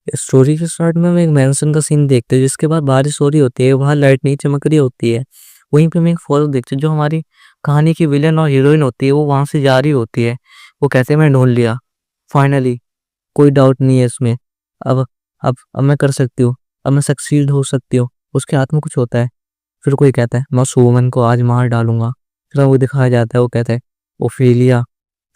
Story के start में हम एक मैंसन का सीन देखते हैं जिसके बाद बारिश हो रही होती है, वहाँ लाइट नहीं चमक रही होती है। वहीं पे हम एक फॉल्स देखते हैं जो हमारी कहानी की विलेन और हीरोइन होती है, वो वहाँ से जा रही होती है। वो कहते हैं मैं ढूँढ लिया, फाइनली कोई डाउट नहीं है इसमें। अब अब मैं कर सकती हूँ, अब मैं सक्सीड हो सकती हूँ। उसके हाथ में कुछ होता है। फिर कोई कहता है मैं उस वुमन को आज मार डालूँगा। फिर वो दिखाया जाता है, वो कहता है ओफेलिया।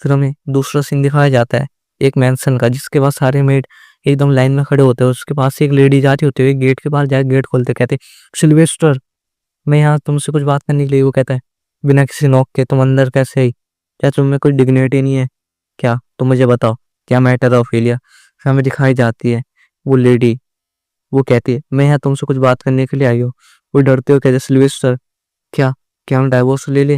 फिर हमें दूसरा सीन दिखाया जाता है एक मैंसन का जिसके पास सारे मेड एकदम लाइन में खड़े होते हैं। उसके पास से एक लेडी जाती होती है, गेट के पास जाके गेट खोलते कहते सिल्वेस्टर, मैं यहाँ तुमसे कुछ बात करने के लिए। वो कहता है बिना किसी नॉक के तुम अंदर कैसे आई? क्या तुम में कोई डिग्निटी नहीं है क्या? तुम मुझे बताओ क्या मैटर है ओफेलिया? फिर हमें दिखाई जाती है वो लेडी, वो कहती है मैं यहाँ तुमसे कुछ बात करने के लिए आई हूँ। वो डरते हुए कहते सिल्वेस्टर, क्या क्या हम डाइवोर्स ले ले?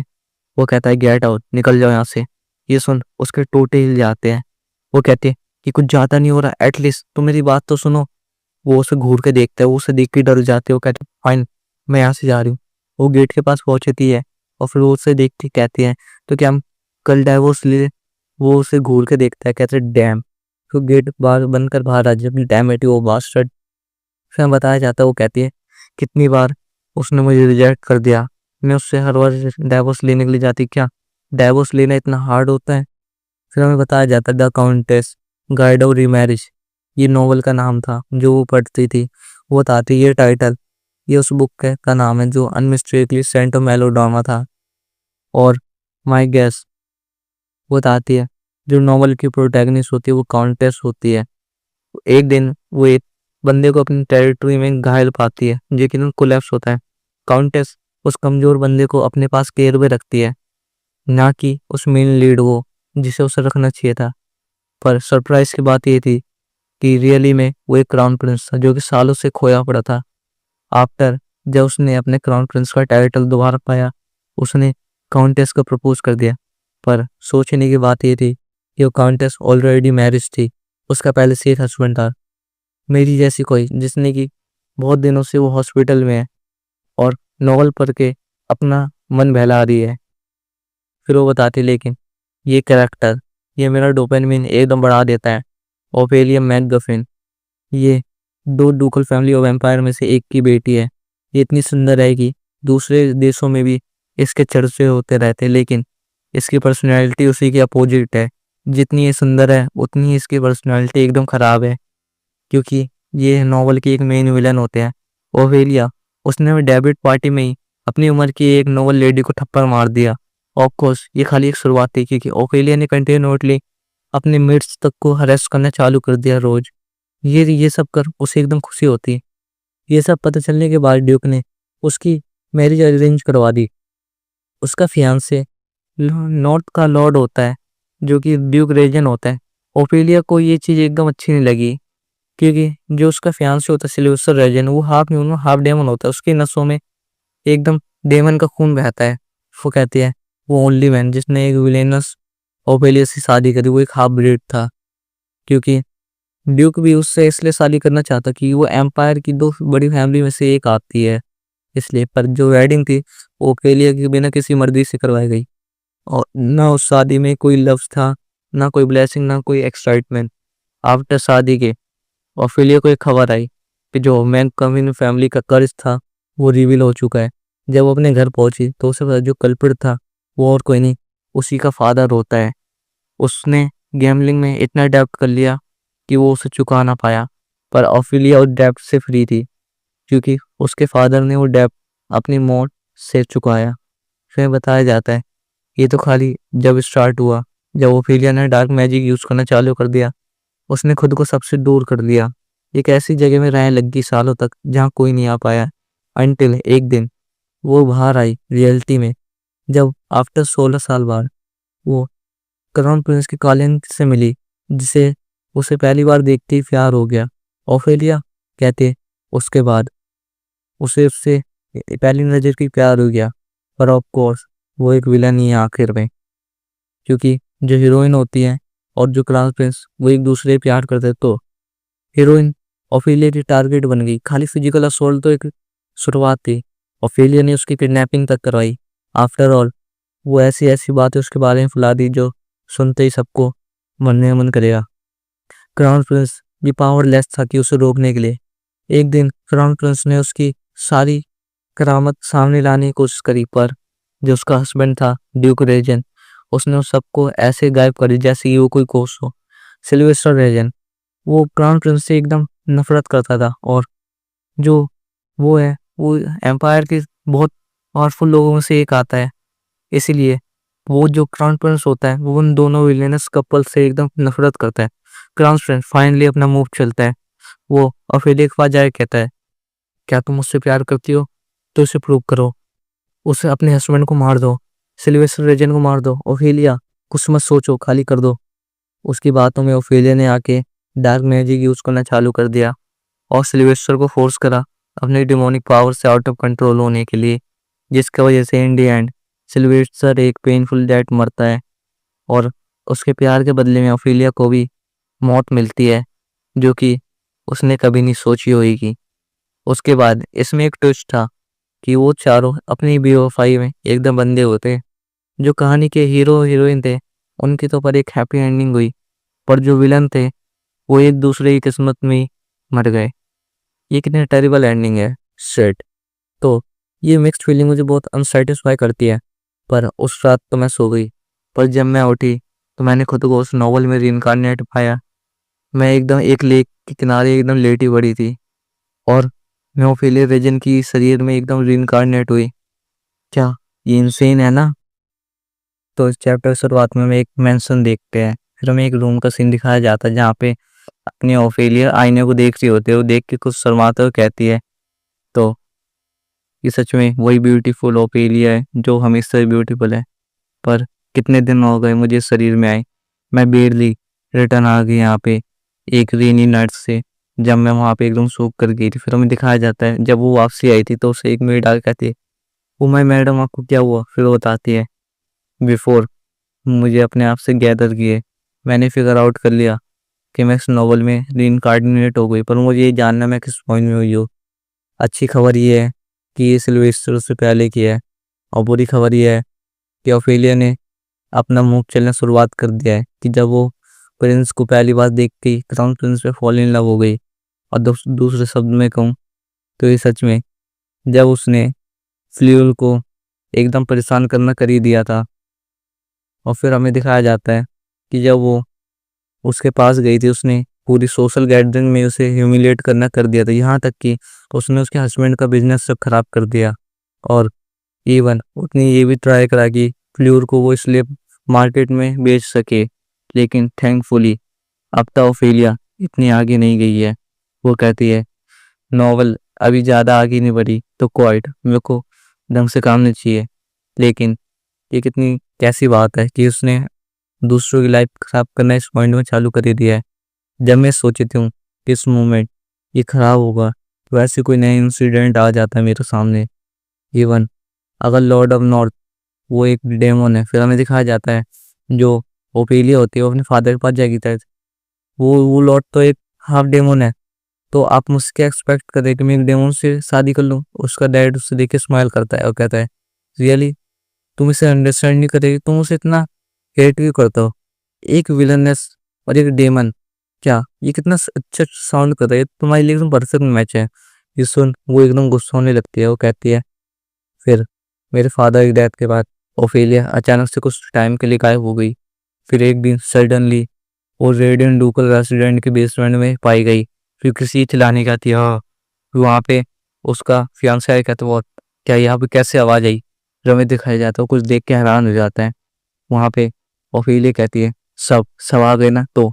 वो कहता है गेट आउट, निकल जाओ यहाँ से। ये सुन उसके टोटे हिल जाते हैं। वो कहते हैं कि कुछ ज्यादा नहीं हो रहा, एटलीस्ट तुम मेरी बात तो सुनो। वो उसे घूर के देखता है, वो उसे देख के डर जाते है। वो कहते फाइन, मैं यहाँ से जा रही हूँ। वो गेट के पास पहुंचती है और फिर वो उसे देखती कहती है तो क्या हम कल डाइवोर्स ले लें? वो उसे घूर के देखता है, कहते डैम। तो गेट बाहर बंद कर बाहर आ जाए, डैम एटी वो बास्टर्ड। फिर बताया जाता है, वो कहती है कितनी बार उसने मुझे रिजेक्ट कर दिया, मैं उससे हर बार डाइवोर्स लेने के लिए जाती, क्या डाइवोर्स लेना इतना हार्ड होता है? फिर हमें बताया जाता है the countess guide of remarriage, ये नॉवल का नाम था जो वो पढ़ती थी। वो बताती ये टाइटल, ये उस बुक का नाम है जो अनमिस्टेकली सेंट ऑफ मेलोड्रामा था। और माय गेस, वो बताती है जो नॉवल की प्रोटैगनिस्ट होती है वो काउंटेस होती है। एक दिन वो एक बंदे को अपनी टेरिटरी में घायल पाती है जो कि कोलैप्स होता है। काउंटेस उस कमजोर बंदे को अपने पास केयर में रखती है, ना कि उस मेन लीड वो जिसे उसे रखना चाहिए था। पर सरप्राइज की बात ये थी कि रियली में वो एक क्राउन प्रिंस था जो कि सालों से खोया पड़ा था। आफ्टर जब उसने अपने क्राउन प्रिंस का टाइटल दोबारा पाया, उसने काउंटेस को प्रपोज कर दिया। पर सोचने की बात ये थी कि वो काउंटेस ऑलरेडी मैरिज थी, उसका पहले से एक हस्बैंड था। मेरी जैसी कोई जिसने कि बहुत दिनों से वो हॉस्पिटल में है और नॉवल पढ़ के अपना मन बहला रही है। फिर वो बताती लेकिन ये कैरेक्टर, ये मेरा डोपामिन एकदम बढ़ा देता है। ओफेलिया मैकगफिन, ये दो डुकल फैमिली ऑफ एम्पायर में से एक की बेटी है। ये इतनी सुंदर है कि दूसरे देशों में भी इसके चर्चे होते रहते, लेकिन इसकी पर्सनैलिटी उसी के अपोजिट है। जितनी ये सुंदर है उतनी ही इसकी पर्सनैलिटी एकदम खराब है, क्योंकि ये नॉवल की एक मेन विलन होते हैं ओफेलिया। उसने डेबिट पार्टी में ही अपनी उम्र की एक नॉवल लेडी को थप्पड़ मार दिया। ऑफ कोर्स ये खाली एक शुरुआत थी, क्योंकि ओफेलिया ने कंटिन्यूअसली अपने मेट्स तक को हरेस करना चालू कर दिया रोज। ये सब कर उसे एकदम खुशी होती। ये सब पता चलने के बाद ड्यूक ने उसकी मैरिज अरेंज करवा दी। उसका फियांसे नॉर्थ का लॉर्ड होता है जो कि ड्यूक रेजन होता है। ओफेलिया को ये चीज़ एकदम अच्छी नहीं लगी, क्योंकि जो उसका फियांसे होता है सिल्वेस्टर रेजन, वो हाफ ह्यूमन हाफ डेमन होता है। उसकी नसों में एकदम डेमन का खून बहता है। वो कहती है वो ओनली मैन जिसने एक विलेनस ओफेलिया से शादी करी वो एक हाफ ब्रीड था, क्योंकि ड्यूक भी उससे इसलिए शादी करना चाहता कि वो एम्पायर की दो बड़ी फैमिली में से एक आती है इसलिए। पर जो वेडिंग थी वो ओफेलिया के बिना किसी मर्दी से करवाई गई, और ना उस शादी में कोई लव था, ना कोई ब्लेसिंग, ना कोई एक्साइटमेंट। आफ्टर शादी के ओफेलिया को एक खबर आई कि जो मैक कमिन फैमिली का कर्ज था वो रिवील हो चुका है। जब वो अपने घर पहुंची तो उसे पता जो कल्प्रिट था वो और कोई नहीं, उसी का फादर होता है। उसने गैम्बलिंग में इतना डेब्ट कर लिया कि वो उसे चुका ना पाया। पर ओफेलिया उस डेब्ट से फ्री थी, क्योंकि उसके फादर ने वो डेब्ट अपनी मौत से चुकाया। फिर बताया जाता है ये तो खाली जब स्टार्ट हुआ, जब ओफेलिया ने डार्क मैजिक यूज करना चालू कर दिया, उसने खुद को सबसे दूर कर दिया। एक ऐसी जगह में रहने लगी सालों तक जहाँ कोई नहीं आ पाया। अनटिल एक दिन वो बाहर आई रियलिटी में, जब आफ्टर 16 साल बाद वो क्राउन प्रिंस की कॉलिन से मिली, जिसे उसे पहली बार देखते ही प्यार हो गया। ओफेलिया कहते उसके बाद उसे उससे पहली नजर की प्यार हो गया। पर ऑफ कोर्स वो एक विलन ही है आखिर में, क्योंकि जो हीरोइन होती है और जो क्राउन प्रिंस वो एक दूसरे से प्यार करते, तो हीरोइन ओफेलिया की टारगेट बन गई। खाली फिजिकल असोल्ट तो एक शुरुआत थी, ओफेलिया ने उसकी किडनैपिंग तक करवाई। आफ्टर ऑल वो ऐसी ऐसी बातें उसके बारे में फैला दी जो सुनते ही सबको मरने का मन करेगा। क्राउन प्रिंस ये पावरलेस था कि उसे रोकने के लिए। एक दिन क्राउन प्रिंस ने उसकी सारी करामत सामने लाने की कोशिश करी, पर जो उसका हस्बैंड था ड्यूक रेजन, उसने उस सबको ऐसे गायब कर दिया जैसे कि वो कोई कोस हो। सिल्वेस्टर रेजन, वो क्राउन प्रिंस से एकदम नफरत करता था, और जो वो है वो एम्पायर के बहुत पावरफुल लोगों में से एक आता है। इसीलिए वो जो क्राउन प्रिंस होता है वो उन दोनों विलेनस कपल से एकदम नफरत करता है। क्राउन प्रिंस फाइनली अपना मूव चलता है। वो ऑफेलिया के पास जाके कहता है, क्या तुम मुझसे प्यार करती हो? तो इसे प्रूव करो। उसे अपने हस्बैंड को मार दो, सिल्वेस्टर रेजन को मार दो। ओफेलिया, कुछ मत सोचो, खाली कर दो। उसकी बातों में ओफेलिया ने आके डार्क मैजिक यूज करना चालू कर दिया और सिल्वेस्टर को फोर्स करा अपने डिमोनिक पावर से आउट ऑफ कंट्रोल होने के लिए, जिसकी वजह से इन दी एंड सिल्वेस्टर एक पेनफुल डेथ मरता है और उसके प्यार के बदले में ओफेलिया को भी मौत मिलती है, जो कि उसने कभी नहीं सोची होगी। उसके बाद इसमें एक ट्विस्ट था कि वो चारों अपनी बेवफाई में एकदम बंधे होते। जो कहानी के हीरो हीरोइन थे उनकी तो पर एक हैप्पी एंडिंग हुई, पर जो विलन थे वो एक दूसरे की किस्मत में ही मर गए। ये कितनी टेरिबल एंडिंग है। शिट। तो ये मिक्स्ड फीलिंग मुझे बहुत अनसेटिस्फाई करती है। पर उस रात तो मैं सो गई, पर जब मैं उठी तो मैंने खुद को उस नॉवल में रीइंकार्नेट पाया। मैं एकदम एक लेक के किनारे एकदम लेटी पड़ी थी और मैं ओफेलिया रेजन की शरीर में एकदम रीइंकार्नेट हुई। क्या ये इंसेन है ना? तो इस चैप्टर शुरुआत में हम एक मेंशन देखते हैं, फिर हमें एक रूम का सीन दिखाया जाता है जहाँ पे अपनी ओफेलिया आईने को देख रही होती है। वो देख के कुछ शर्माते हुए कहती है, तो ये सच में वही ब्यूटीफुल ओफेलिया है जो हमेशा ब्यूटीफुल है। पर कितने दिन हो गए मुझे इस शरीर में आए। मैं बेरली रिटर्न आ गई यहाँ पे एक रेनी नाइट से, जब मैं वहाँ पे एकदम सूख कर गई थी। फिर हमें दिखाया जाता है जब वो वापसी आई थी तो उसे एक मेड आके कहती है, ओ माय मैडम आपको क्या हुआ? फिर वो बताती है, बिफोर मुझे अपने आप से गैदर किए मैंने फिगर आउट कर लिया कि मैं इस नॉवल में रीइंकार्नेट हो गई, पर मुझे ये जानना मैं किस पॉइंट में हुई हूँ। अच्छी खबर ये है कि ये सिल्वेस्टर से पहले की है, और बुरी खबर ये है कि ऑफेलिया ने अपना मूव चलना शुरुआत कर दिया है कि जब वो प्रिंस को पहली बार देखती ही क्राउन प्रिंस पे फॉल इन लव हो गई। और दूसरे शब्द में कहूँ तो ये सच में जब उसने फ्ल्यूल को एकदम परेशान करना कर ही दिया था। और फिर हमें दिखाया जाता है कि जब वो उसके पास गई थी उसने पूरी सोशल गैदरिंग में उसे ह्यूमिलेट करना कर दिया था, यहाँ तक कि उसने उसके हस्बैंड का बिजनेस सब खराब कर दिया। और इवन उसने ये भी ट्राई करा कि फ्ल्यूर को वो इसलिए मार्केट में बेच सके, लेकिन थैंकफुली अब तक ओफेलिया इतनी आगे नहीं गई है। वो कहती है, नॉवल अभी ज़्यादा आगे नहीं बढ़ी तो क्वाइट मेरे को ढंग से काम नहीं चाहिए। लेकिन ये कितनी कैसी बात है कि उसने दूसरों की लाइफ खराब करना इस पॉइंट में चालू कर ही दिया है। जब मैं सोचती हूँ कि इस मोमेंट ये खराब होगा, वैसे कोई नया इंसिडेंट आ जाता है मेरे सामने। इवन अगर लॉर्ड ऑफ नॉर्थ वो एक डेमन है, फिर हमें दिखाया जाता है जो ओपेलिया होती है वो अपने फादर के पास जाएगी तक वो लॉर्ड तो एक हाफ डेमन है। तो आप मुझसे क्या एक्सपेक्ट करें कि मैं एक डेमन से शादी कर लूँ? उसका डैड उससे देख के स्माइल करता है और कहता है, रियली तुम इसे अंडरस्टैंड नहीं करेगी, तुम उसे इतना हेट क्यों करते हो? एक विलनेस और एक डेमन, क्या ये कितना अच्छा साउंड कर रहा है, तुम्हारे लिए एकदम परफेक्ट मैच है। ये सुन वो एकदम गुस्सा होने लगती है। वो कहती है, फिर मेरे फादर की डेथ के बाद ओफेलिया अचानक से कुछ टाइम के लिए गायब हो गई। फिर एक दिन सडनली वो रेडियन डूकल रेस्टोरेंट के बेसमेंट में पाई गई। फिर किसी चिल्लाने का थी, हाँ। फिर वहाँ पे उसका फियांसे आया, कहते वो क्या यहाँ पे कैसे आवाज़ आई? फिर हमें दिखाया जाता है, वो कुछ देख के हैरान हो जाता है। वहाँ पे ओफेलिया कहती है, सब सब आ गए ना, तो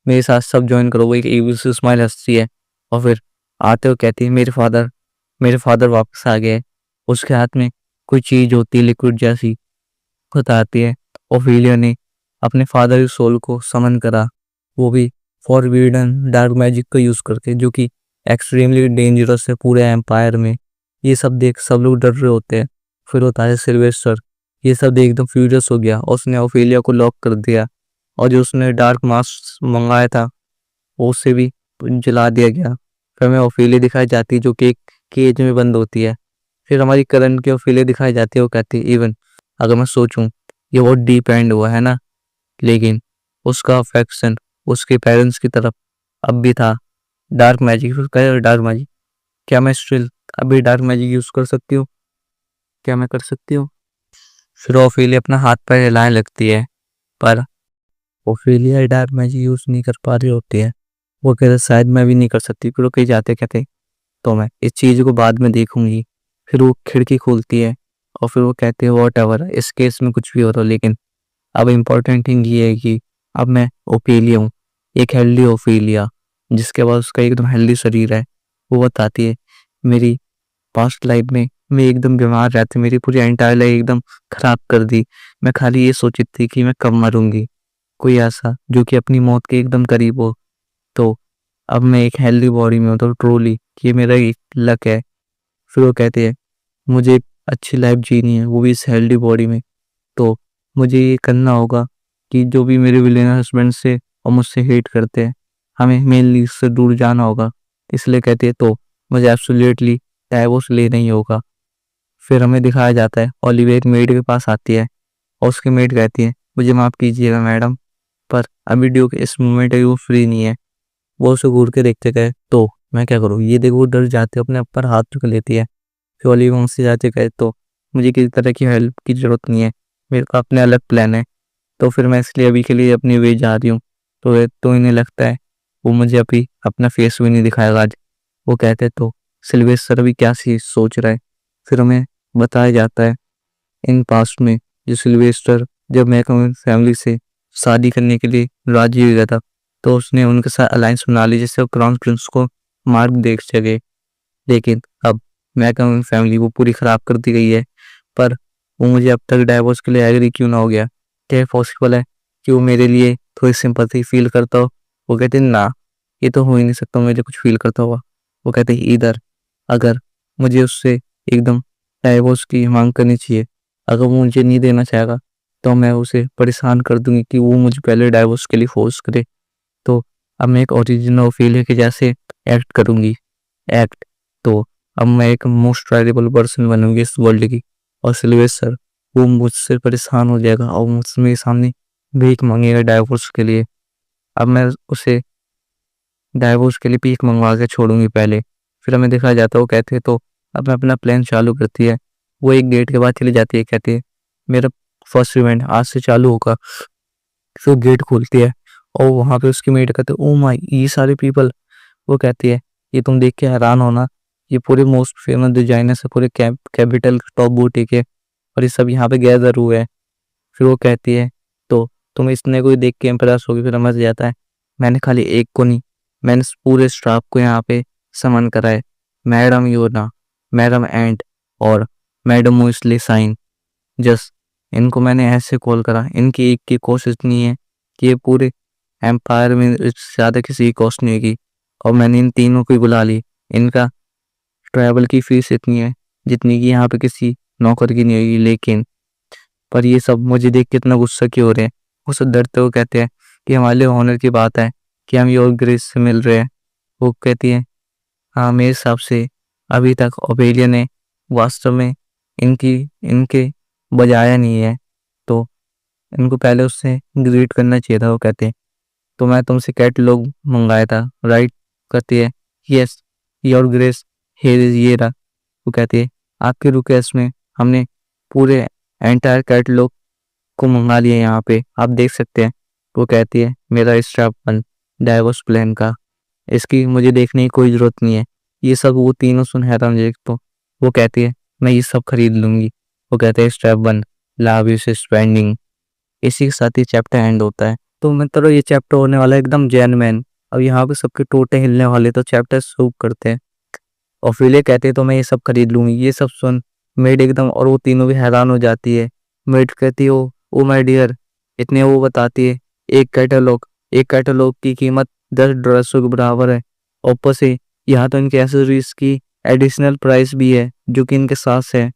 मेरे साथ सब ज्वाइन करो। वो एक एविल सी स्माइल हंसती है और फिर आते हुए कहती है, मेरे फादर वापस आ गए। उसके हाथ में कोई चीज होती है लिक्विड जैसी, बताती है ओफेलिया ने अपने फादर की सोल को समन करा, वो भी फॉरबिडन डार्क मैजिक का यूज करके, जो कि एक्सट्रीमली डेंजरस है पूरे एम्पायर में। ये सब देख सब लोग डर रहे होते हैं। फिर होता है सिल्वेस्टर, ये सब देख एकदम फ्यूरियस हो गया और उसने ओफेलिया को लॉक कर दिया, और जो उसने डार्क मास्क मंगाया था वो उससे भी जला दिया गया। फिर हमें ओफेलिया दिखाई जाती है जो कि एक केज में बंद होती है। फिर हमारी करण की ओफेलिया दिखाई जाती है, वो कहती है, इवन अगर मैं सोचूं ये बहुत डीप एंड हुआ है ना, लेकिन उसका अफेक्शन उसके पेरेंट्स की तरफ अब भी था डार्क मैजिक, फिर कहे डार्क मैजिक, क्या मैं स्टिल अभी डार्क मैजिक यूज कर सकती हूँ, क्या मैं कर सकती हूँ? फिर ओफिलिया अपना हाथ पैर हिलाने लगती है, पर ओफिलिया डार्क मैजिक यूज नहीं कर पा रही होती है। वो कहते शायद मैं भी नहीं कर सकती, फिर वो कहीं जाते कहते तो मैं इस चीज को बाद में देखूंगी। फिर वो खिड़की खोलती है और फिर वो कहते हैं वॉट एवर, इस केस में कुछ भी हो रहा, लेकिन अब इम्पोर्टेंट थिंग ये है कि अब मैं ओफिलिया हूँ, एक हेल्दी ओफिलिया, जिसके बाद उसका एकदम हेल्दी शरीर है। वो बताती है मेरी पास्ट लाइफ में मैं एकदम बीमार रहती, मेरी पूरी एंटायर लाइफ एकदम खराब कर दी। मैं खाली ये सोची थी कि मैं कब मरूंगी, कोई ऐसा जो कि अपनी मौत के एकदम करीब हो। तो अब मैं एक हेल्दी बॉडी में हूँ, तो ट्रूली ये मेरा एक लक है। फिर वो कहते हैं मुझे एक अच्छी लाइफ जीनी है, वो भी इस हेल्दी बॉडी में। तो मुझे ये करना होगा कि जो भी मेरे विलेन हस्बैंड से और मुझसे हेट करते हैं, हमें मेनली इससे दूर जाना होगा। इसलिए कहती है तो मुझे एब्सोल्युटली डाइवोर्स लेना ही होगा। फिर हमें दिखाया जाता है ओलिविया एक मेड के पास आती है और उसकी मेड कहती है मुझे माफ़ कीजिएगा मैडम, पर अभी ड्यूक इस मोमेंट वो फ्री नहीं है। वो उसे घूर के देखते गए तो मैं क्या करूँ, ये देखो वो डर जाते अपने ऊपर हाथ रख लेती है। फिर ओलिविया उनसे जाते गए तो मुझे किसी तरह की हेल्प की जरूरत नहीं है, मेरे को अपने अलग प्लान है, तो फिर मैं इसलिए अभी के लिए अपनी वे जा रही हूँ। तो इन्हें लगता है वो मुझे अभी अपना फेस भी नहीं दिखाएगा आज। वो कहते तो सिल्वेस्टर अभी क्या सी सोच रहा है। फिर हमें बताया जाता है इन पास्ट में जो सिल्वेस्टर जब मैकमोहन फैमिली से शादी करने के लिए राजी हो गया था, तो उसने उनके साथ अलायंस बना ली जिससे वो क्राउन प्रिंस को मार्ग देख सके। लेकिन अब मैकमोहन फैमिली वो पूरी खराब कर दी गई है, पर वो मुझे अब तक डाइवोर्स के लिए एग्री क्यों ना हो गया? क्या पॉसिबल है कि वो मेरे लिए थोड़ी सिंपैथी फील करता हो? वो कहते ना, ये तो हो ही नहीं सकता मुझे कुछ फील करता हुआ। वो कहते इधर अगर मुझे उससे एकदम डाइवोर्स की मांग करनी चाहिए, अगर वो मुझे नहीं देना चाहेगा तो मैं उसे परेशान कर दूंगी कि वो मुझे पहले डाइवोर्स के लिए फोर्स करे। तो अब मैं एक ओरिजिनल ओफिलिया के जैसे एक्ट करूंगी, एक्ट। तो अब मैं एक मोस्ट वैल्यूएबल पर्सन बनूंगी इस वर्ल्ड की, और सिल्वेस्टर वो मुझसे परेशान हो जाएगा और मुझसे मेरे सामने भीख मांगेगा डाइवोर्स के लिए। अब मैं उसे डाइवोर्स के लिए भीख मंगवा के छोड़ूंगी पहले। फिर हमें दिखाया जाता है वो कहते हैं तो अब मैं अपना प्लान चालू करती है। वो एक गेट के बाद चली जाती है, कहती है मेरा फर्स्ट इवेंट आज से चालू होगा। फिर गेट खोलती है और वहां पे उसकी मेट कहते ओ माय ये सारे पीपल। वो कहती है ये तुम देख के हैरान होना, ये पूरे मोस्ट फेमस डिजाइनर्स है, पूरे कैपिटल टॉप बूटीक है, और ये सब यहाँ पे गैदर हुए हैं। फिर वो कहती है तो तुम इसने कोई देख के इम्प्रेस होगी? फिर समझ जाता है मैंने खाली एक को नहीं, मैंने इस पूरे स्टाफ को यहाँ पे समन करा है। मैडम योना, मैडम एंट और मैडम मुइसली साइन, जस्ट इनको मैंने ऐसे कॉल करा, इनकी एक की कोशिश नहीं है कि ये पूरे एम्पायर में इससे ज़्यादा किसी की कॉस्ट नहीं होगी, और मैंने इन तीनों को ही बुला ली। इनका ट्रैवल की फीस इतनी है जितनी कि यहाँ पे किसी नौकर की नहीं होगी, लेकिन पर ये सब मुझे देख के इतना गुस्सा क्यों हो रहे हैं? वो सब डरते हुए कहते हैं कि हमारे लिए ऑनर की बात है कि हम योर ग्रेस से मिल रहे हैं। वो कहती है हाँ मेरे हिसाब से अभी तक ओबेलिया ने वास्तव में इनकी इनके बजाया नहीं है, तो इनको पहले उससे ग्रीट करना चाहिए था। वो कहते हैं तो मैं तुमसे कैटलॉग मंगाया था राइट? कहती है yes your grace, here is ये रहा। वो कहती है आपके रिक्वेस्ट में हमने पूरे एंटायर कैटलॉग को मंगा लिया, यहाँ पे आप देख सकते हैं। वो कहती है मेरा स्टाफ वन डाइवोर्स प्लान का, इसकी मुझे देखने की कोई जरूरत नहीं है। ये सब वो तीनों सुन हैरान देख तो वो कहती है मैं ये सब खरीद लूंगी। वो कहते हैं step one love is spending. इसी के साथ ही चैप्टर एंड होता है। तो मतलब ये चैप्टर होने वाला है एकदम जेन्युइन। अब यहाँ पे सबके टोटे हिलने वाले, तो चैप्टर शुरू करते हैं। ऑफिलिया कहते हैं तो मैं ये सब खरीद लूंगी। ये सब सुन मेड एकदम, और वो तीनों भी हैरान हो जाती है। मेड कहती है ओ माय डियर, इतने वो बताती है एक कैटलॉग की कीमत 10 ड्रेसों के बराबर है। ऊपर से यहाँ तो इनके एसेसरीज की एडिशनल प्राइस भी है जो कि इनके साथ है।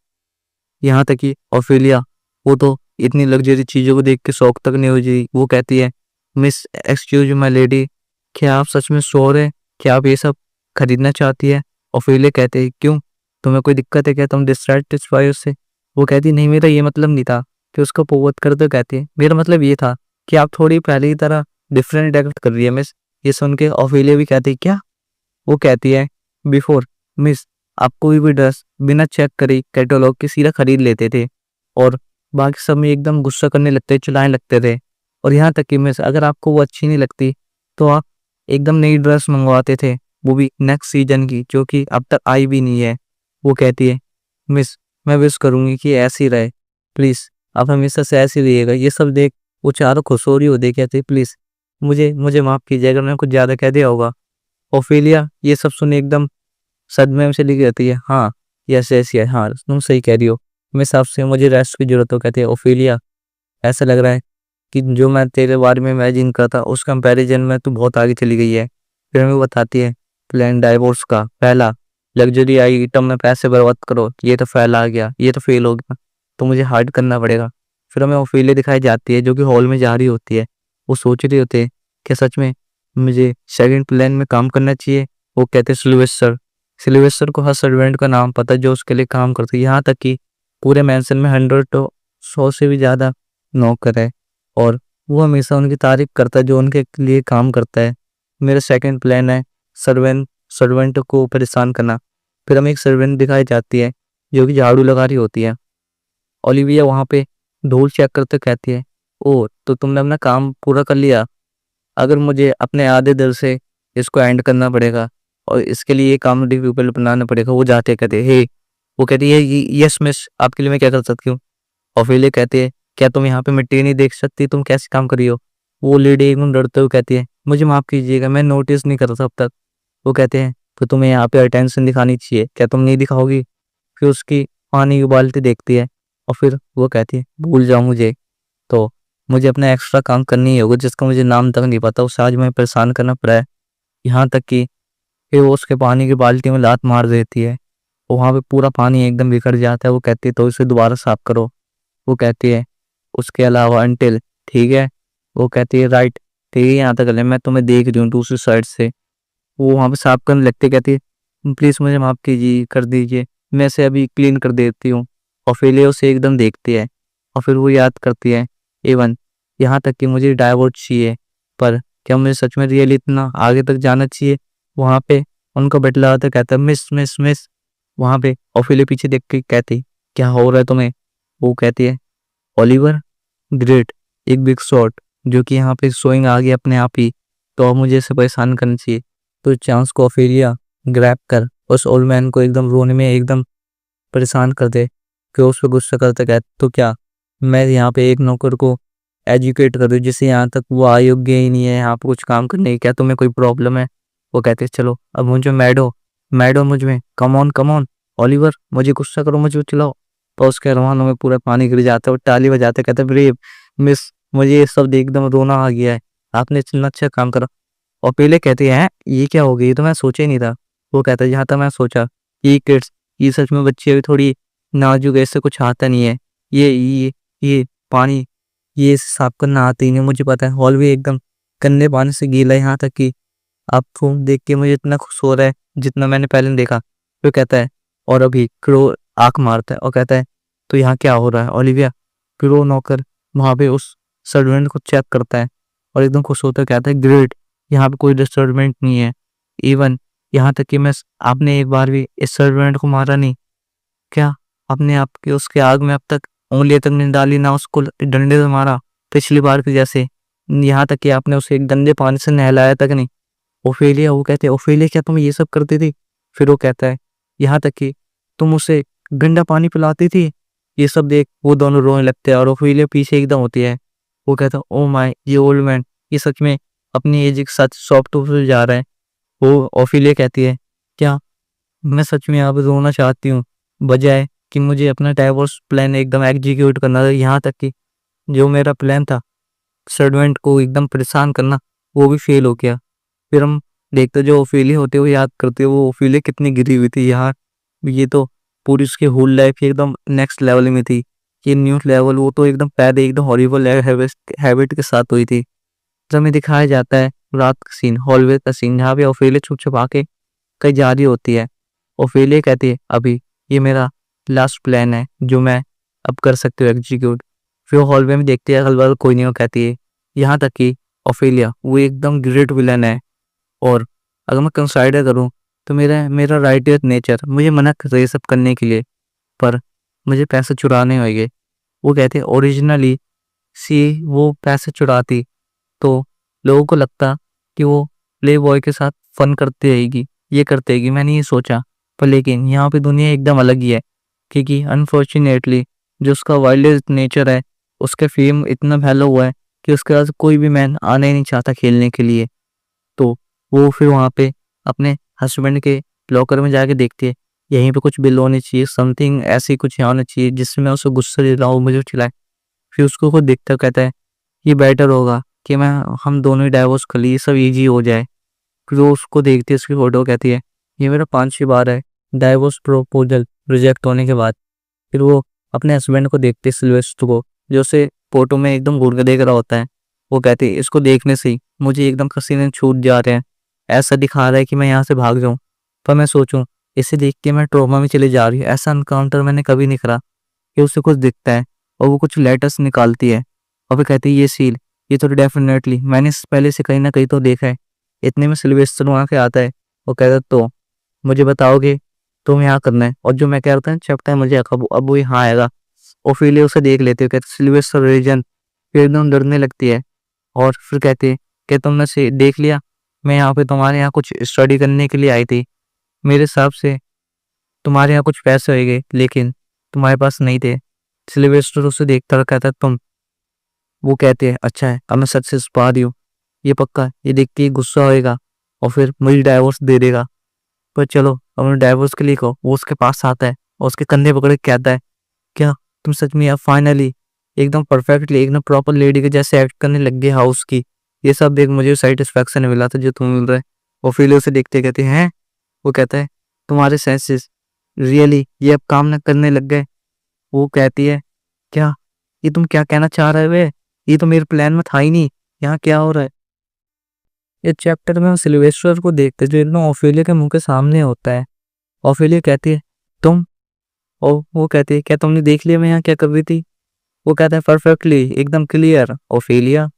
यहाँ तक कि ऑफिलिया वो तो इतनी लग्जरी चीजों को देख के शौक तक नहीं हो जाई। वो कहती है मिस एक्सक्यूज माय लेडी, क्या आप सच में श्योर है कि आप ये सब खरीदना चाहती है? ऑफिलिया कहते हैं क्यों, तुम्हें कोई दिक्कत है क्या, तुम डिससेटिस्फाई उससे? वो कहती नहीं मेरा ये मतलब नहीं था कि उसको पोवत कर दो। कहती है मेरा मतलब ये था कि आप थोड़ी पहले की तरह डिफरेंट एक्ट कर रही है मिस, ये सुन के ओफेलिया भी कहती है क्या? वो कहती है बिफोर मिस आप कोई भी ड्रेस बिना चेक करे कैटलॉग के सीधा खरीद लेते थे और बाकी सब में एकदम गुस्सा करने लगते चिल्लाने लगते थे और यहाँ तक कि मिस अगर आपको वो अच्छी नहीं लगती तो आप एकदम नई ड्रेस मंगवाते थे, वो भी नेक्स्ट सीजन की जो कि अब तक आई भी नहीं है। वो कहती है मिस मैं विश करूंगी कि ऐसी रहे, प्लीज़ आप हमेशा से ऐसे ही रहिएगा। ये सब देख वो चारों खुश हो रही होती है, कहती प्लीज़ मुझे मुझे माफ़ कीजिए अगर मैंने कुछ ज़्यादा कह दिया होगा। ओफेलिया ये सब सुने एकदम सदमे में चली जाती है। हाँ यस यस यस हाँ तुम सही कह रही हो, मिस आपसे मुझे रेस्ट की जरूरत हो। कहती है ओफेलिया ऐसा लग रहा है कि जो मैं तेरे बारे में इमेजिन करता उस कंपैरिजन में तू बहुत आगे चली गई है। फिर हमें बताती है प्लान डाइवोर्स का पहला लग्जरी आइटम में पैसे बर्बाद करो, ये तो फेल आ गया, ये तो फेल हो गया, तो मुझे हार्ड करना पड़ेगा। फिर हमें ओफेलिया दिखाई जाती है जो कि हॉल में जा रही होती है। वो सोच रही होती है कि सच में मुझे सेकंड प्लान में काम करना चाहिए। वो कहते हैं सिल्वेस्टर, सिल्वेस्टर को हर सर्वेंट का नाम पता है जो उसके लिए काम करते हैं, यहाँ तक कि पूरे मैंसन में 100 तो 100 से भी ज़्यादा नौकर है और वो हमेशा उनकी तारीफ करता है जो उनके लिए काम करता है। मेरा सेकंड प्लान है सर्वेंट को परेशान करना। फिर हमें एक सर्वेंट दिखाई जाती है जो कि झाड़ू लगा रही होती है। ओलिविया वहाँ पे धूल चेक करते कहती है ओ तो तुमने अपना काम पूरा कर लिया, अगर मुझे अपने आधे दिल से इसको एंड करना पड़ेगा और इसके लिए ये काम पीपल बनाना पड़ेगा। वो जाते कहते हे वो कहती है यस मिस आपके लिए मैं क्या कर सकती हूँ। ओफेलिया कहती है क्या तुम यहाँ पे मिट्टी नहीं देख सकती, तुम कैसे काम करी हो। वो लेडी एकदम डरते हुए कहती है मुझे माफ़ कीजिएगा मैं नोटिस नहीं कर रहा था अब तक। वो कहते हैं तो तुम्हें यहाँ पे अटेंशन दिखानी चाहिए, क्या तुम नहीं दिखाओगी। फिर उसकी पानी की बाल्टी देखती है और फिर वो कहती है भूल जाओ मुझे, तो मुझे अपना एक्स्ट्रा काम करनी ही होगा जिसका मुझे नाम तक नहीं पता, उसे आज मैं परेशान करना पड़ा है। यहाँ तक कि फिर वो उसके पानी की बाल्टी में लात मार देती है, वहाँ पे पूरा पानी एकदम बिखर जाता है। वो कहती है तो इसे दोबारा साफ करो। वो कहती है उसके अलावा अंटिल ठीक है। वो कहती है राइट ठीक है यहाँ तक ले मैं तुम्हें देख रही हूँ दूसरी साइड से। वो वहाँ पे साफ करने लगती कहती है प्लीज़ मुझे माफ़ कीजिए कर दीजिए मैं इसे अभी क्लीन कर देती हूँ। ओफेलिया उसे एकदम देखती है और फिर वो याद करती है एवन यहाँ तक कि मुझे डाइवोर्स चाहिए पर क्या मुझे सच में रियली इतना आगे तक जाना चाहिए। वहाँ पे उनका बटला आता कहता है मिस मिस मिस। वहाँ पे ओफेलिया पीछे देख के कहती क्या हो रहा है तुम्हें। वो कहती है ओलिवर ग्रेट एक बिग शॉट जो कि यहाँ पे सोइंग आ गया अपने आप ही, तो अब मुझे इसे परेशान करना चाहिए। तो चांस को ओफेलिया ग्रैब कर उस ओल्ड मैन को एकदम रोने में एकदम परेशान कर दे कि उस पर गुस्सा करते कहते तो क्या मैं यहाँ पे एक नौकर को एजुकेट कर दूँ जिसे यहाँ तक वो अयोग्य ही नहीं है यहाँ पे कुछ काम करने की, क्या तुम्हें कोई प्रॉब्लम है। वो कहते चलो अब मुझे मैडो मैडो मुझ में कम ऑन ओलिवर मुझे गुस्सा करो मुझे चिल्लाओ। तो उसके रवानों में पूरा पानी गिर जाता है और ताली बजाते कहते ब्रेव मिस मुझे ये सब देख एकदम रोना आ गया है, आपने इतना अच्छा काम करा। और पहले कहते हैं ये क्या हो गया, ये तो मैं सोचा ही नहीं था। वो कहता है जहाँ तक मैं सोचा ये किड्स ये सच में बच्चे अभी थोड़ी नाजुक है, इससे कुछ आता नहीं है। ये पानी ये साफ करना आता ही नहीं मुझे पता है। हॉल भी एकदम गंदे पानी से गीला है, यहाँ तक कि आपको देख के मुझे इतना खुश हो रहा है जितना मैंने पहले नहीं देखा। फिर कहता है और अभी क्रो आंख मारता है और कहता है तो यहाँ क्या हो रहा है ओलिविया। क्रो नौकर वहाँ पे उस सर्वेंट को चेक करता है और एकदम खुश होता है कहता है ग्रेट यहाँ पे कोई डिस्टर्बेंट नहीं है। इवन यहाँ तक कि मैं आपने एक बार भी इस सर्वेंट को मारा नहीं क्या, आपने आपके उसके आग में अब तक उंगली तक नहीं डाली ना उसको डंडे से मारा पिछली बार की जैसे, यहाँ तक कि आपने उसे एक गंदे पानी से नहलाया तक नहीं। ओफेलिया वो कहते हैं ओफेलिया क्या तुम ये सब करती थी। फिर वो कहता है यहाँ तक कि तुम उसे गंदा पानी पिलाती थी। ये सब देख वो दोनों रोने लगते हैं और ओफेलिया पीछे एकदम होती है। वो कहता है ओ माय ये ओल्ड मैन ये सच में अपनी एज के साथ सॉफ्ट हो जा रहा है। वो ओफेलिया कहती है क्या मैं सच में यहाँ पे रोना चाहती हूँ बजाय कि मुझे अपना डाइवोर्स प्लान एकदम एग्जीक्यूट करना था। यहाँ तक कि जो मेरा प्लान था सर्वेंट को एकदम परेशान करना वो भी फेल हो गया। फिर हम देखते जो ओफेलिया होते वो याद करते वो ओफेलिया कितनी गिरी हुई थी यार, ये तो पूरी उसकी होल लाइफ एकदम नेक्स्ट लेवल में थी। ये न्यू लेवल वो तो एकदम पहले एकदम हॉरिबल हैबिट के साथ हुई थी। जब हमें दिखाया जाता है रात का सीन हॉलवे का सीन जहाँ पे ओफेलिया छुप छुपा के कहीं जा रही होती है। ओफेलिया कहती है अभी ये मेरा लास्ट प्लान है जो मैं अब कर सकती हूँ एग्जीक्यूट। फिर हॉलवे में देखती है अगल बगल कोई नहीं, वो कहती है यहाँ तक कि ओफेलिया वो एकदम ग्रेट विलन है और अगर मैं कंसाइडर करूँ तो मेरा मेरा राइट नेचर मुझे मना कर रही है सब करने के लिए, पर मुझे पैसे चुराने होंगे। वो कहते हैं ओरिजिनली सी वो पैसे चुराती तो लोगों को लगता कि वो प्ले बॉय के साथ फन करती रहेगी, ये करती रहेगी। मैंने ये सोचा, पर लेकिन यहाँ पे दुनिया एकदम अलग ही है, क्योंकि अनफॉर्चुनेटली जो उसका वाइल्ड नेचर है, उसके फेम इतना फैला हुआ है कि उसके पास कोई भी मैन आना ही नहीं चाहता खेलने के लिए। तो वो फिर वहाँ पे अपने हस्बैंड के लॉकर में जाके देखती है, यहीं पे कुछ बिल होनी चाहिए, समथिंग ऐसी कुछ यहाँ होना चाहिए जिससे मैं उसको गुस्सा दे रहा हूँ मुझे चिल्लाए। फिर उसको खुद दिखता कहता है ये बेटर होगा कि मैं हम दोनों ही डाइवोर्स कर लिए, सब इजी हो जाए। फिर वो उसको देखती है, उसकी फोटो, कहती है ये मेरा 5वीं बार है डाइवोर्स प्रपोजल रिजेक्ट होने के बाद। फिर वो अपने हस्बैंड को देखती है, सिल्वेस्टर को, जो उसे फोटो में एकदम घूर के देख रहा होता है। वो कहती है इसको देखने से ही मुझे एकदम पसीने छूट जा रहे हैं, ऐसा दिखा रहा है कि मैं यहाँ से भाग जाऊँ। पर मैं सोचूं इसे देख के मैं ट्रॉमा में चली जा रही हूँ, ऐसा एनकाउंटर मैंने कभी नहीं करा। कि उसे कुछ दिखता है और वो कुछ लेटर्स निकालती है और फिर कहती है ये सील, ये तो डेफिनेटली मैंने पहले से कहीं ना कहीं तो देखा है। इतने में सिल्वेस्टर वहाँ के आता है। वो कहता है तो मुझे बताओगे तुम यहाँ करना है, और जो मैं कह रहा था चपटा है मुझे अब वो यहाँ आएगा। ओफिलिया उसे देख लेते हो, कहते सिल्वेस्टर रीजन, फिर एकदम डरने लगती है। और फिर कहते कि तुमने से देख लिया, मैं यहाँ पे तुम्हारे यहाँ कुछ स्टडी करने के लिए आई थी, मेरे हिसाब से तुम्हारे यहाँ कुछ पैसे होंगे लेकिन तुम्हारे पास नहीं थे। सिल्वेस्टर उसे देखता कहता तुम, वो कहते हैं अच्छा है अब मैं सच से छुपा रही हूँ, ये पक्का, ये देख के गुस्सा होएगा और फिर मुझे डाइवोर्स दे देगा। पर चलो अब मैं डाइवोर्स के लिए कहो। वो उसके पास आता है और उसके कंधे पकड़ के कहता है क्या तुम सच में अब फाइनली एकदम परफेक्टली एकदम प्रॉपर लेडी के जैसे एक्ट करने लग गए हाउस की। ये सब देख मुझे सेटिस्फेक्शन मिला था जो तुम्हें मिल रहा है। और फिर उसे देखते कहते हैं, वो कहता है तुम्हारे सेंसेस रियली ये अब काम न करने लग गए। वो कहती है क्या, ये तुम क्या कहना चाह रहे हो, ये तो मेरे प्लान में था ही नहीं, यहाँ क्या हो रहा है। इस चैप्टर में हम सिल्वेस्टर को देखते हैं जो एकदम ऑफेलिया के मुंह के सामने होता है। ऑफेलिया कहती है तुम, और वो कहती है क्या तुमने देख लिया मैं यहाँ क्या कर रही थी। वो कहता है परफेक्टली एकदम क्लियर ऑफेलिया।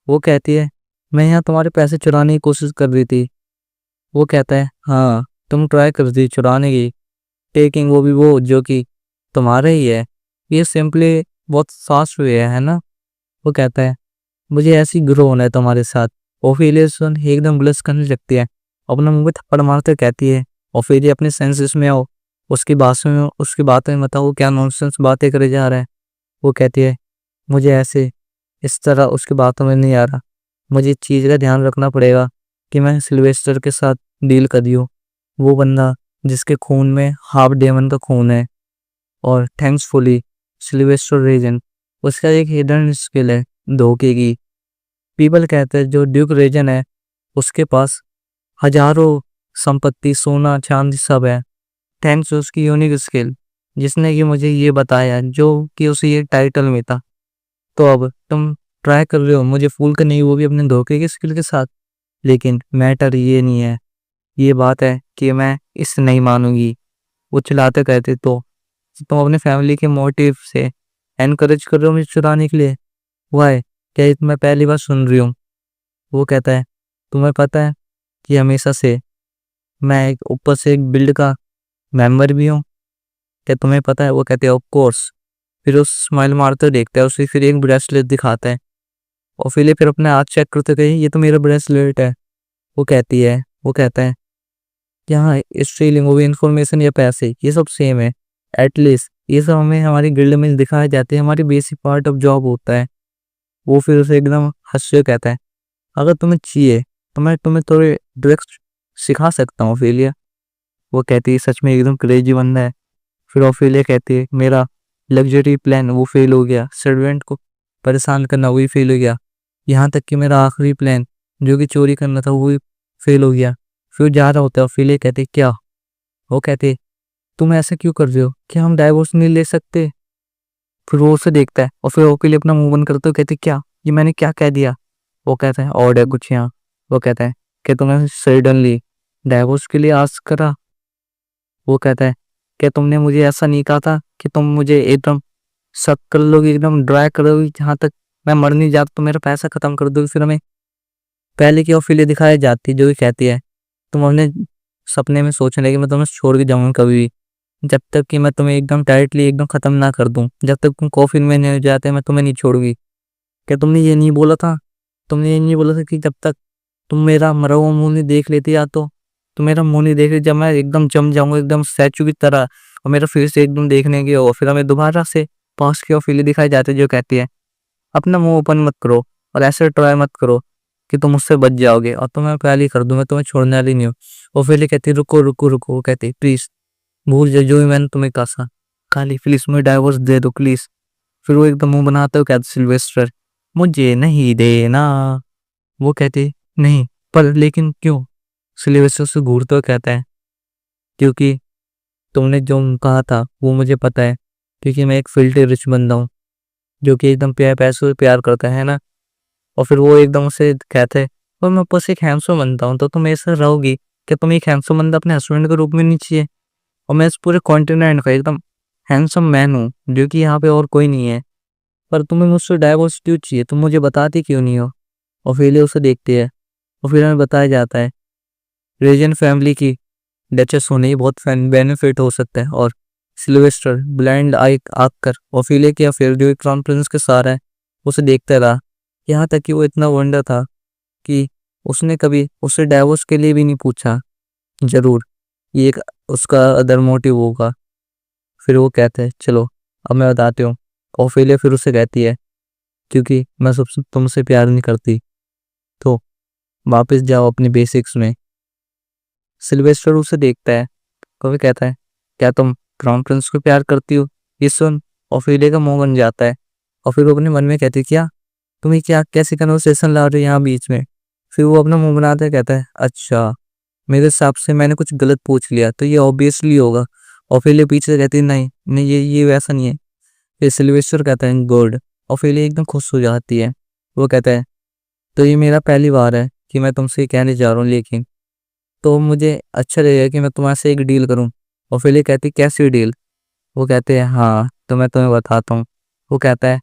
वो कहती है मैं यहाँ तुम्हारे पैसे चुराने की कोशिश कर रही थी। वो कहता है हाँ तुम ट्राई कर रही थी चुराने की, टेकिंग वो भी वो जो कि तुम्हारा ही है। ये सिंपली बहुत फास्ट वे है ना। वो कहता है मुझे ऐसी ग्रो होना है तुम्हारे साथ। ओफेलिया सुन एकदम ब्लश करने लगती है, अपना मुंह पे थप्पड़ मारते कहती है ओफेलिया अपने सेंसेस में आओ, उसकी बातों में बताओ वो क्या नॉनसेंस बातें करे जा रहा है। वो कहती है मुझे ऐसे इस तरह उसकी बातों में नहीं आ रहा, मुझे इस चीज़ का ध्यान रखना पड़ेगा कि मैं सिल्वेस्टर के साथ डील कर दूँ, वो बंदा जिसके खून में हाफ डेमन का खून है। और थैंक्सफुली सिल्वेस्टर रीजन उसका एक हिडन स्किल है धोखे की। पीपल कहते हैं जो ड्यूक रीजन है उसके पास हजारों संपत्ति सोना चांदी सब है, थैंक्स उसकी यूनिक स्किल जिसने कि मुझे ये बताया जो कि उसे ये टाइटल में था। तो अब तुम ट्राई कर रहे हो मुझे फूल करने की, वो भी अपने धोखे की स्किल के साथ। लेकिन मैटर ये नहीं है, ये बात है कि मैं इसे नहीं मानूंगी। वो चिल्लाते कहते तो तुम अपने फैमिली के मोटिव से एनकरेज कर रहे हो मुझे चुराने के लिए, वाई, क्या ये तो मैं पहली बार सुन रही हूँ। वो कहता है तुम्हें पता है कि हमेशा से मैं एक ऊपर से एक बिल्ड का मेंबर भी हूँ, क्या तुम्हें पता है। वो कहते हैं ऑफ कोर्स। फिर उस स्माइल मारते देखता है उसे, फिर एक ब्रेसलेट दिखाता है और फिर अपने हाथ चेक करते कहे ये तो मेरा ब्रेसलेट है। वो कहती है, वो कहता है यहाँ स्टीलिंग वो भी इंफॉर्मेशन या पैसे ये सब सेम है, एटलीस्ट ये सब हमें हमारी गिल्ड में दिखाए जाते हैं, हमारी बेसिक पार्ट ऑफ जॉब होता है। वो फिर उसे एकदम हंसते हुए कहता है अगर तुम्हें चाहिए तो मैं तुम्हें थोड़े ट्रिक्स सिखा सकता हूँ ऑफेलिया। वो कहती है सच में एकदम क्रेजी बंदा है। फिर ऑफेलिया कहती है मेरा लग्जरी प्लान वो फेल हो गया, सर्वेंट को परेशान करना वही फेल हो गया, यहाँ तक कि मेरा आखिरी प्लान जो कि चोरी करना था वो भी फेल हो गया। फिर जा रहा होता है, ऑफेलिया कहते क्या। वो कहते तुम ऐसा क्यों कर रहे हो, क्या हम डाइवोर्स नहीं ले सकते। फिर वो उसे देखता है और फिर ओके अपना मुंह बंद करते हो, कहते क्या ये मैंने क्या कह दिया। वो कहता है और है कुछ यहाँ। वो कहता है कि तुमने सडनली डाइवोर्स के लिए आस्क करा। वो कहता है क्या तुमने मुझे ऐसा नहीं कहा था कि तुम मुझे एकदम सक कर लोगी, एकदम ड्राई कर दोगी, जहाँ तक मैं मर नहीं जाता तो मेरा पैसा खत्म कर दोगी फिर हमें। पहले की ओफिलिया दिखाई जाती है, जो कि कहती है तुम अपने सपने में सोच रहे कि मैं तुम्हें छोड़ के जाऊंगा कभी भी, जब तक कि मैं तुम्हें एकदम टाइटली एकदम खत्म ना कर दूं, जब तक तुम कॉफिन में नहीं जाते मैं तुम्हें नहीं छोड़ूंगी। क्या तुमने ये नहीं बोला था? तुमने ये नहीं बोला था कि जब तक तुम मेरा मरा हुआ मुंह नहीं देख लेती, या तो तुम मेरा मुंह नहीं देख लेती, जब मैं एकदम जम जाऊंगा एकदम स्टैचू की तरह और मेरा फेस एकदम देखने की, और फिर हमें दोबारा से पास की ओफिलिया दिखाई जाती है, जो कहती है अपना मुंह ओपन मत करो और ऐसे ट्राई मत करो कि तुम मुझसे बच जाओगे, और तो मैं पहले ही कर दूं, मैं तुम्हें छोड़ने वाली नहीं हूँ। ओफिलिया कहती है रुको रुको रुको, वो कहती है प्लीज भूल जाओ जो भी मैंने तुम्हें कहा था, खाली प्लीज मुझे डाइवोर्स दे दो प्लीज। फिर वो एकदम मुंह बनाते हुए कहते सिल्वेस्टर मुझे नहीं देना। वो कहती नहीं, पर लेकिन क्यों? सिल्वेस्टर से घूरते हुए कहता है क्योंकि तुमने जो कहा था वो मुझे पता है, क्योंकि मैं एक फिल्टी रिच बंदा हूँ जो कि एकदम पैसों से प्यार करता है ना। और फिर वो एकदम से कहते हैं और मैं ऊपर से एक हैंडसम बनता हूँ, तो तुम ऐसे रहोगी कि तुम एक हैंडसम बंदा अपने हस्बैंड के रूप में नहीं चाहिए? और मैं इस पूरे कॉन्टिनेंट का एकदम हैंडसम मैन हूँ जो कि यहाँ पे और कोई नहीं है, पर तुम्हें मुझसे डाइवोर्स क्यों चाहिए? तुम मुझे बताती क्यों नहीं हो? ओफिलिया उसे देखती है और फिर हमें बताया जाता है रेजन फैमिली की डचेस होने ही बहुत बेनिफिट हो सकता है, और सिल्वेस्टर ब्लाइंड आई आग कर ओफिलिया की अफेयर जो क्राउन प्रिंस के साथ है उसे देखता रहा, यहाँ तक कि वो इतना वंडर था कि उसने कभी उससे डाइवोर्स के लिए भी नहीं पूछा। जरूर ये एक उसका अदर मोटिव होगा। फिर वो कहते हैं चलो अब मैं बताती हूँ। ओफिलिया फिर उसे कहती है क्योंकि मैं सबसे तुमसे प्यार नहीं करती, तो वापस जाओ अपनी बेसिक्स में। सिल्वेस्टर उसे देखता है, कभी कहता है क्या तुम क्राउन प्रिंस को प्यार करती हो? ये सुन ओफिलिया का मुंह बन जाता है, और फिर वो अपने मन में कहती है क्या तुम्हें क्या कैसी कन्वर्सेशन ला रहे हो यहाँ बीच में? फिर वो अपना मुंह बनाता है, कहता है अच्छा मेरे हिसाब से मैंने कुछ गलत पूछ लिया, तो ये ऑब्वियसली होगा। ओफिलिया पीछे से कहती है नहीं नहीं ये वैसा नहीं है। फिर सिल्वेस्टर कहता है गुड। ओफिलिया एकदम खुश हो जाती है। वो कहता है तो ये मेरा पहली बार है कि मैं तुमसे ये कहने जा रहा हूँ, लेकिन तो मुझे अच्छा लगेगा कि मैं तुम्हारे से एक डील करूँ। ओफिलिया कहती कैसी डील? वो कहते हैं हाँ तो मैं तुम्हें बताता हूँ। वो कहता है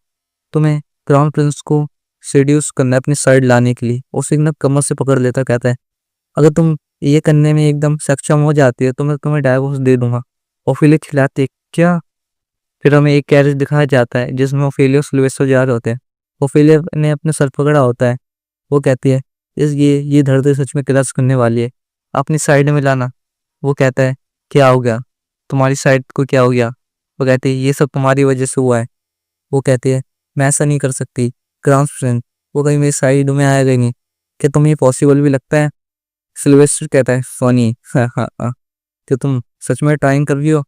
तुम्हें क्राउन प्रिंस को सेड्यूस करना है अपनी साइड लाने के लिए। उसे एकदम कमर से पकड़ लेता, कहता है अगर तुम ये करने में एकदम सक्षम हो जाती है तो मैं तुम्हें डाइवोर्स दे दूंगा। ओफिलिया खिलाते क्या? फिर हमें एक कैरेज दिखाया जाता है जिसमें ओफिलिया और सिल्वेस्टर जा रहे होते हैं। ओफिलिया ने अपने सर पकड़ा होता है। वो कहती है इस ये धरती सच में क्रैश करने वाली है, अपनी साइड में लाना। वो कहता है क्या हो गया? तुम्हारी साइड को क्या हो गया? वो कहती है ये सब तुम्हारी वजह से हुआ है। वो कहती है मैं ऐसा नहीं कर सकती क्राउन प्रिंस, वो कहीं मेरी साइड में आएगा ही नहीं। क्या तुम्हें ये पॉसिबल भी लगता है? सिल्वेस्टर कहता है फनी हाँ हाँ हाँ, तो तुम सच में ट्राइंग कर रही हो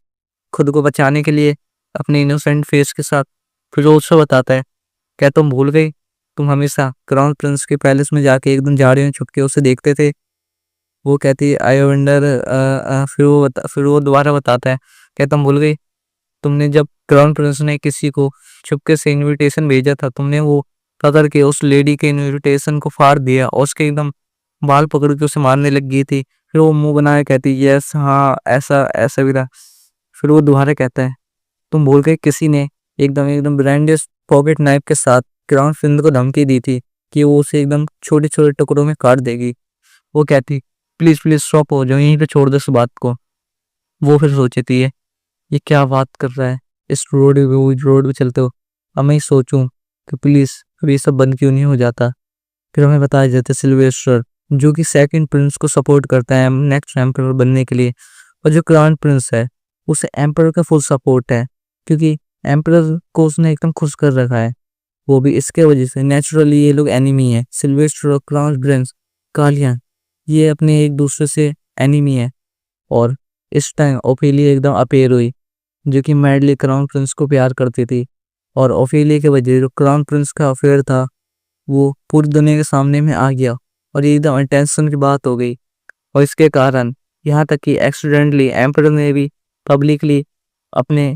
खुद को बचाने के लिए अपने इनोसेंट फेस के साथ? फिर वो उससे बताता है क्या तुम भूल गई तुम हमेशा क्राउन प्रिंस के पैलेस में जाके एकदम झाड़ियों में छुप के उसे देखते थे? वो कहती है आई वंडर। फिर वो दोबारा बताता है क्या तुम भूल गई तुमने जब क्राउन प्रिंस ने किसी को चुपके से इनविटेशन भेजा था, तुमने वो पकड़ के उस लेडी के इनविटेशन को फाड़ दिया और उसके एकदम बाल पकड़ के उसे मारने लग गई थी। फिर वो मुंह बनाए कहती यस हाँ ऐसा ऐसा भी था। फिर वो दोबारा कहता है तुम भूल गए किसी ने एकदम एकदम ब्रांडेड पॉकेट नाइफ के साथ क्राउन प्रिंस को धमकी दी थी कि वो उसे एकदम छोटे छोटे टुकड़ों में काट देगी। वो कहती प्लीज प्लीज स्टॉप हो जाओ, यहीं पे छोड़ दो इस बात को। वो फिर सोचती है ये क्या बात कर रहा है, इस रोड पे चलते हो। अब मैं ही सोचूं कि प्लीज अब ये सब बंद क्यों नहीं हो जाता। फिर हमें बताया जाता है सिल्वेस्टर जो कि सेकंड प्रिंस को सपोर्ट करता है नेक्स्ट एम्परर बनने के लिए, और जो क्राउन प्रिंस है उसे एम्परर का फुल सपोर्ट है क्योंकि एम्परर को उसने एकदम खुश कर रखा है। वो भी इसके वजह से नेचुरली ये लोग एनिमी है, सिल्वेस्टर और क्राउन प्रिंस कालियां ये अपने एक दूसरे से एनिमी है। और इस टाइम ओफिलिया एकदम अपेयर हुई जो कि मैडली क्राउन प्रिंस को प्यार करती थी, और ओफिलिया के वजह जो क्राउन प्रिंस का अफेयर था वो पूरी दुनिया के सामने में आ गया, और ये एकदम टेंशन की बात हो गई। और इसके कारण यहाँ तक कि एक्सीडेंटली एम्परर ने भी पब्लिकली अपने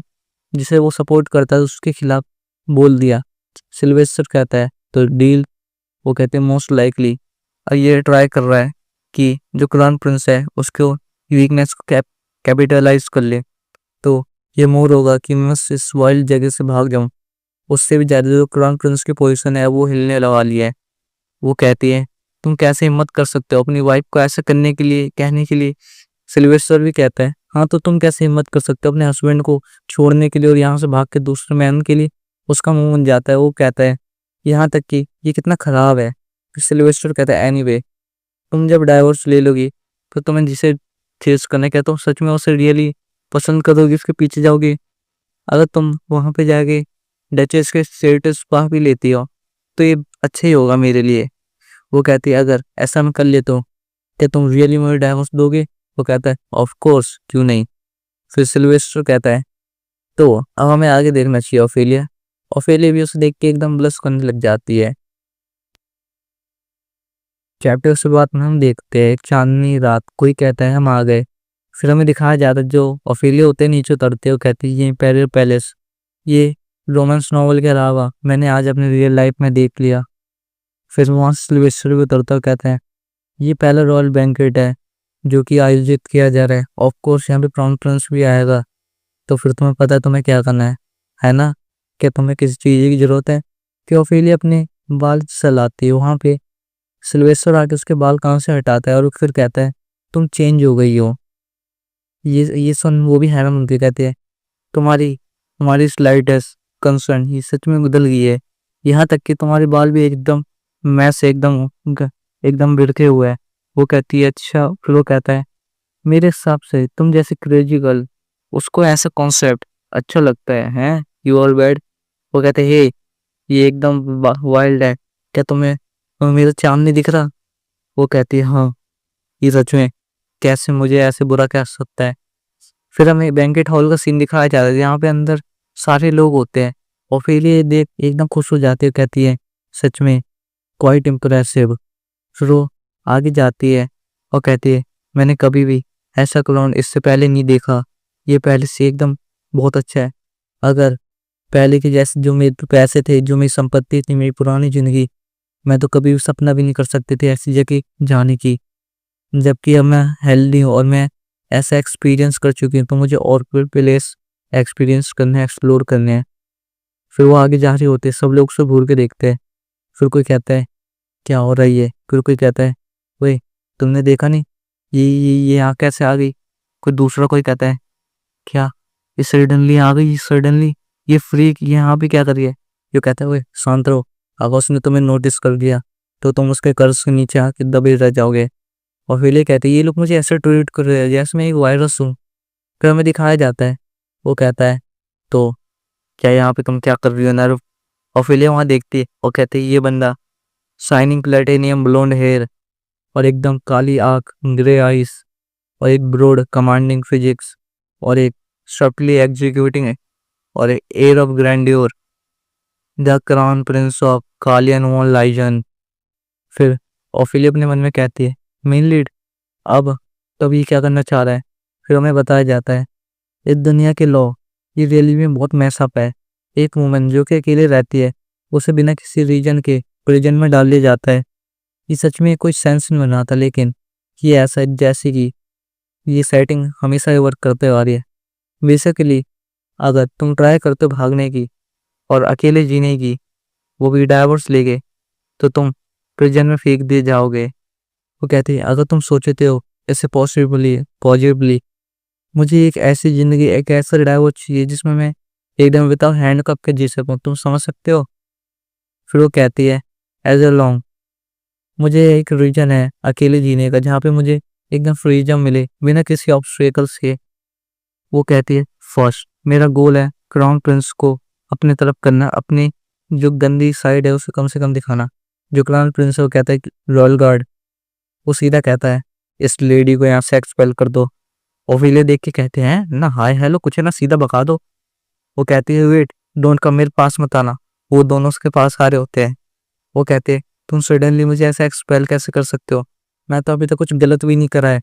जिसे वो सपोर्ट करता है उसके खिलाफ बोल दिया। सिल्वेस्टर कहता है तो डील? वो कहते हैं मोस्ट लाइकली। और ये ट्राई कर रहा है कि जो क्राउन प्रिंस है उसको वीकनेस को कैपिटलाइज कर ले, तो ये मोर होगा कि मैं बस इस वाइल्ड जगह से भाग जाऊं। उससे भी ज़्यादा जो क्राउन प्रिंस की पोजीशन है वो हिलने लगा लिया है। वो कहती है तुम कैसे हिम्मत कर सकते हो अपनी वाइफ को ऐसा करने के लिए, कहने के लिए। सिल्वेस्टर भी कहता है, हाँ तो तुम कैसे हिम्मत कर सकते हो अपने हस्बैंड को छोड़ने के लिए और यहाँ से भाग के दूसरे मैन के लिए। उसका मुंह बन जाता है। वो कहता है यहाँ तक कि ये कितना खराब है। फिर सिल्वेस्टर कहता है एनीवे, तुम जब डाइवोर्स ले लोगी तो तुम्हें जिसे चेज करना, क्या तुम सच में उसे रियली पसंद करोगी, उसके पीछे जाओगी? अगर तुम वहां पे जाके डचेस के स्टेटस पा भी लेती हो तो ये अच्छा ही होगा मेरे लिए। वो कहती है अगर ऐसा मैं कर लेता हूँ, क्या तुम रियली मुझे डाइवोर्स दोगे? वो कहता है ऑफ कोर्स, क्यों नहीं। फिर सिल्वेस्टर कहता है तो अब हमें आगे देखना चाहिए ऑफेलिया। ऑफेलिया भी उसे देख के एकदम ब्लश करने लग जाती है। चैप्टर के शुरुआत में हम देखते हैं एक चांदनी रात, कोई कहता है हम आ गए। फिर हमें दिखाया जाता है जो ऑफेलिया होते हैं नीचे उतरते हैं। वो कहती है ये इम्पेरियल पैलेस, ये रोमांस नॉवल के अलावा मैंने आज अपने रियल लाइफ में देख लिया। फिर वहाँ से सिल्वेस्टर भी उतरता है, कहता है ये पहला रॉयल बैंकेट है जो कि आयोजित किया जा रहा है। ऑफ कोर्स यहाँ पे क्राउन प्रिंस भी आएगा। तो फिर तुम्हें पता है तुम्हें क्या करना है ना? क्या तुम्हें किसी चीज़ की जरूरत है? कि ऑफेलिया अपने बाल चलाती है। वहाँ पे सिल्वेस्टर आके उसके बाल कान से हटाता है और फिर कहता है तुम चेंज हो गई हो। ये सुन वो भी हैरान होकर कहते हैं तुम्हारी तुम्हारी स्लाइटेस्ट कंसर्न ये सच में बदल गई है। यहाँ तक कि तुम्हारे बाल भी एकदम मैस, एकदम बिरखे हुए हैं। वो कहती है अच्छा। फिर वो कहता है मेरे हिसाब से तुम जैसे क्रेजी गर्ल उसको ऐसा कॉन्सेप्ट अच्छा लगता है, हैं यू ऑल बैड। वो कहते हैं हे ये एकदम वाइल्ड है, क्या तुम्हें मेरा चांद नहीं दिख रहा? वो कहती है हाँ ये सच में, कैसे मुझे ऐसे बुरा कह सकता है। फिर हमें बैंकेट हॉल का सीन दिखाया जाता है जहाँ पे अंदर सारे लोग होते हैं। ओफेलिया देख एकदम खुश हो जाती है, कहती है सच में क्वाइट इम्प्रेसिव। फिर वो आगे जाती है और कहती है मैंने कभी भी ऐसा क्राउन इससे पहले नहीं देखा, ये पहले से एकदम बहुत अच्छा है। अगर पहले के जैसे जो मेरे पैसे थे, जो मेरी संपत्ति थी, मेरी पुरानी जिंदगी, मैं तो कभी भी सपना भी नहीं कर सकते थे ऐसी जगह जाने की। जबकि अब मैं हेल्दी हूँ और मैं ऐसा एक्सपीरियंस कर चुकी हूँ तो मुझे और कोई प्लेस एक्सपीरियंस करने हैं, एक्सप्लोर करने हैं। फिर वो आगे जा रही होती है, सब लोग उसे घूर के देखते हैं। फिर कोई कहता है क्या हो रही है? फिर कोई कहता है वही तुमने देखा नहीं ये यहाँ कैसे आ गई? कोई दूसरा कोई कहता है क्या ये सडनली आ गई, सडनली ये फ्रीक यहाँ पे क्या कर रही है? जो कहता है वही शांत रहो, अगर उसने तुम्हें नोटिस कर दिया तो तुम उसके कर्ज के नीचे आके दबे रह जाओगे। और फिर ये कहते हैं ये लोग मुझे ऐसे ट्रीट कर रहे हैं जैसे मैं एक वायरस हूँ। फिर हमें दिखाया जाता है, वो कहता है तो क्या यहाँ पे तुम क्या कर रही हो नर्व? ऑफेलिया वहां देखती है और कहती है ये बंदा शाइनिंग प्लेटिनियम ब्लोंड हेयर और एकदम काली आंख, ग्रे आइस और एक ब्रॉड कमांडिंग फिजिक्स और एक शॉर्टली एग्जीक्यूटिंग और एक air of grandeur, the crown prince of कालियन वॉन लाइजन। फिर ऑफेलिया अपने मन में कहती है मेन लीड अब ये क्या करना चाह रहा है? फिर हमें बताया जाता है इस दुनिया के लॉ ये रियली में बहुत मैसअप है। एक वुमन जो कि अकेले रहती है उसे बिना किसी रीजन के प्रिजन में डाल दिया जाता है। ये सच में कोई सेंस नहीं बनाता, लेकिन ये ऐसा है जैसे कि ये सेटिंग हमेशा ही वर्क करते आ रही है। बेसिकली अगर तुम ट्राई करते हो भागने की और अकेले जीने की, वो भी डाइवोर्स लेके, तो तुम प्रिजन में फेंक दिए जाओगे। वो कहते हैं अगर तुम सोचते हो ऐसे पॉजिटिवली मुझे एक ऐसी जिंदगी, एक ऐसा डाइवोर्स चाहिए जिसमें मैं एकदम विदाउट हैंडकफ के जी सकूं, तुम समझ सकते हो? फिर वो कहती है एज अ लॉन्ग मुझे एक रीजन है अकेले जीने का जहाँ पे मुझे एकदम फ्रीडम मिले बिना किसी ऑब्स्टेकल्स के। वो कहती है फर्स्ट मेरा गोल है क्राउन प्रिंस को अपने तरफ करना, अपनी जो गंदी साइड है उसे कम से कम दिखाना। जो क्राउन प्रिंस है वो कहता है रॉयल गार्ड, वो सीधा कहता है इस लेडी को यहाँ से एक्सपेल कर दो। ओफिलिया देख के कहते हैं ना हाय हेलो कुछ है ना, सीधा बका दो। वो कहती है वेट डोंट कम, मेरे पास मत आना। वो दोनों उसके पास आ रहे होते हैं। वो कहते हैं तुम सडनली मुझे ऐसा एक्सपेल कैसे कर सकते हो? मैं तो अभी तक कुछ गलत भी नहीं करा है।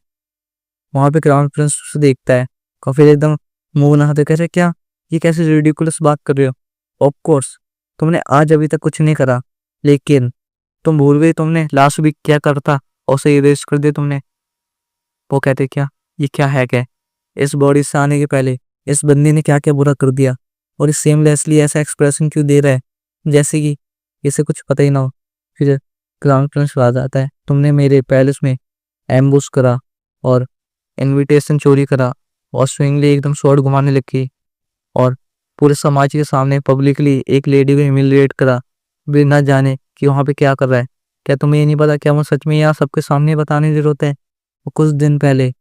वहां पे क्राउन प्रिंस उसे देखता है और फिर एकदम मुंह नहाते कह रहे क्या ये कैसे रिडिकुलस बात कर रहे हो? ऑफ कोर्स तुमने आज अभी तक कुछ नहीं करा, लेकिन तुम भूल गई तुमने लास्ट वीक क्या करता और उसे इरेज कर दिया तुमने। वो कहते क्या ये क्या है? क्या इस बॉडी से आने के पहले इस बंदे ने क्या क्या बुरा कर दिया और इस सेमलेसली ऐसा एक्सप्रेशन क्यों दे रहा है जैसे कि इसे कुछ पता ही ना हो। फिर क्राउन प्रिंस आ जाता है, तुमने मेरे पैलेस में एम्बुश करा और इनविटेशन चोरी करा और स्विंगली एकदम स्वॉर्ड घुमाने लगी और पूरे समाज के सामने पब्लिकली एक लेडी को ह्यूमिलिएट करा बिना जाने कि वहाँ पे क्या कर रहा है। क्या तुम्हें ये नहीं पता क्या वो सच में यहाँ सबके सामने बताने की जरूरत है? और कुछ दिन पहले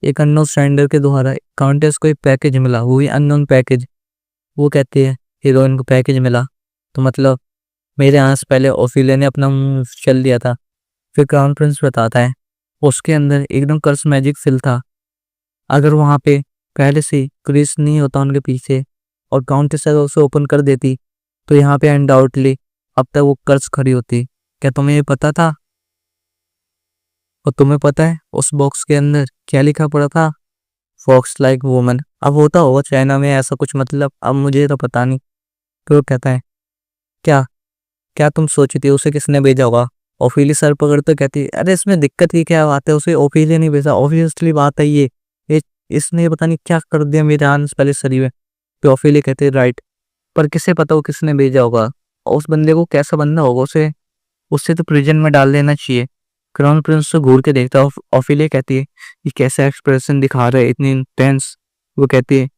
एक अननोन स्ट्रेंजर के द्वारा काउंटेस को एक पैकेज मिला, वो भी अननोन पैकेज। वो कहती है हीरोइन को पैकेज मिला तो मतलब मेरे यहाँ से पहले ओफिलिया ने अपना मुंह चल दिया था। फिर क्राउन प्रिंस बताता है उसके अंदर एकदम कर्स मैजिक फिल था। अगर वहाँ पे पहले से क्रिस नहीं होता उनके पीछे और काउंटेस अगर उसे ओपन कर देती तो यहाँ पे अनडाउटली अब तक वो कर्स खड़ी होती। क्या तुम्हें ये पता था? और तुम्हें पता है उस बॉक्स के अंदर क्या लिखा पड़ा था? Fox like woman. अब होता होगा चाइना में ऐसा कुछ, मतलब अब मुझे तो पता नहीं। तो वो कहता है क्या क्या तुम सोचती हो उसे किसने भेजा होगा? ओफिली सर पकड़ते कहती है अरे इसमें दिक्कत की क्या बात है, उसे ओफिली नहीं भेजा, ऑब्वियसली बात है ये इसने पता नहीं क्या कर दिया मेरे आने से पहले शरीर में। तो ओफिली कहते हैं राइट, पर किसे पता हो किसने भेजा होगा और उस बंदे को कैसा बंदा होगा, उसे उससे तो प्रिजन में डाल देना चाहिए। क्राउन प्रिंस तो घूर के देखता है। ओफिलिया कहती है ये कैसा एक्सप्रेशन दिखा रहा है, इतनी इंटेंस। वो कहती है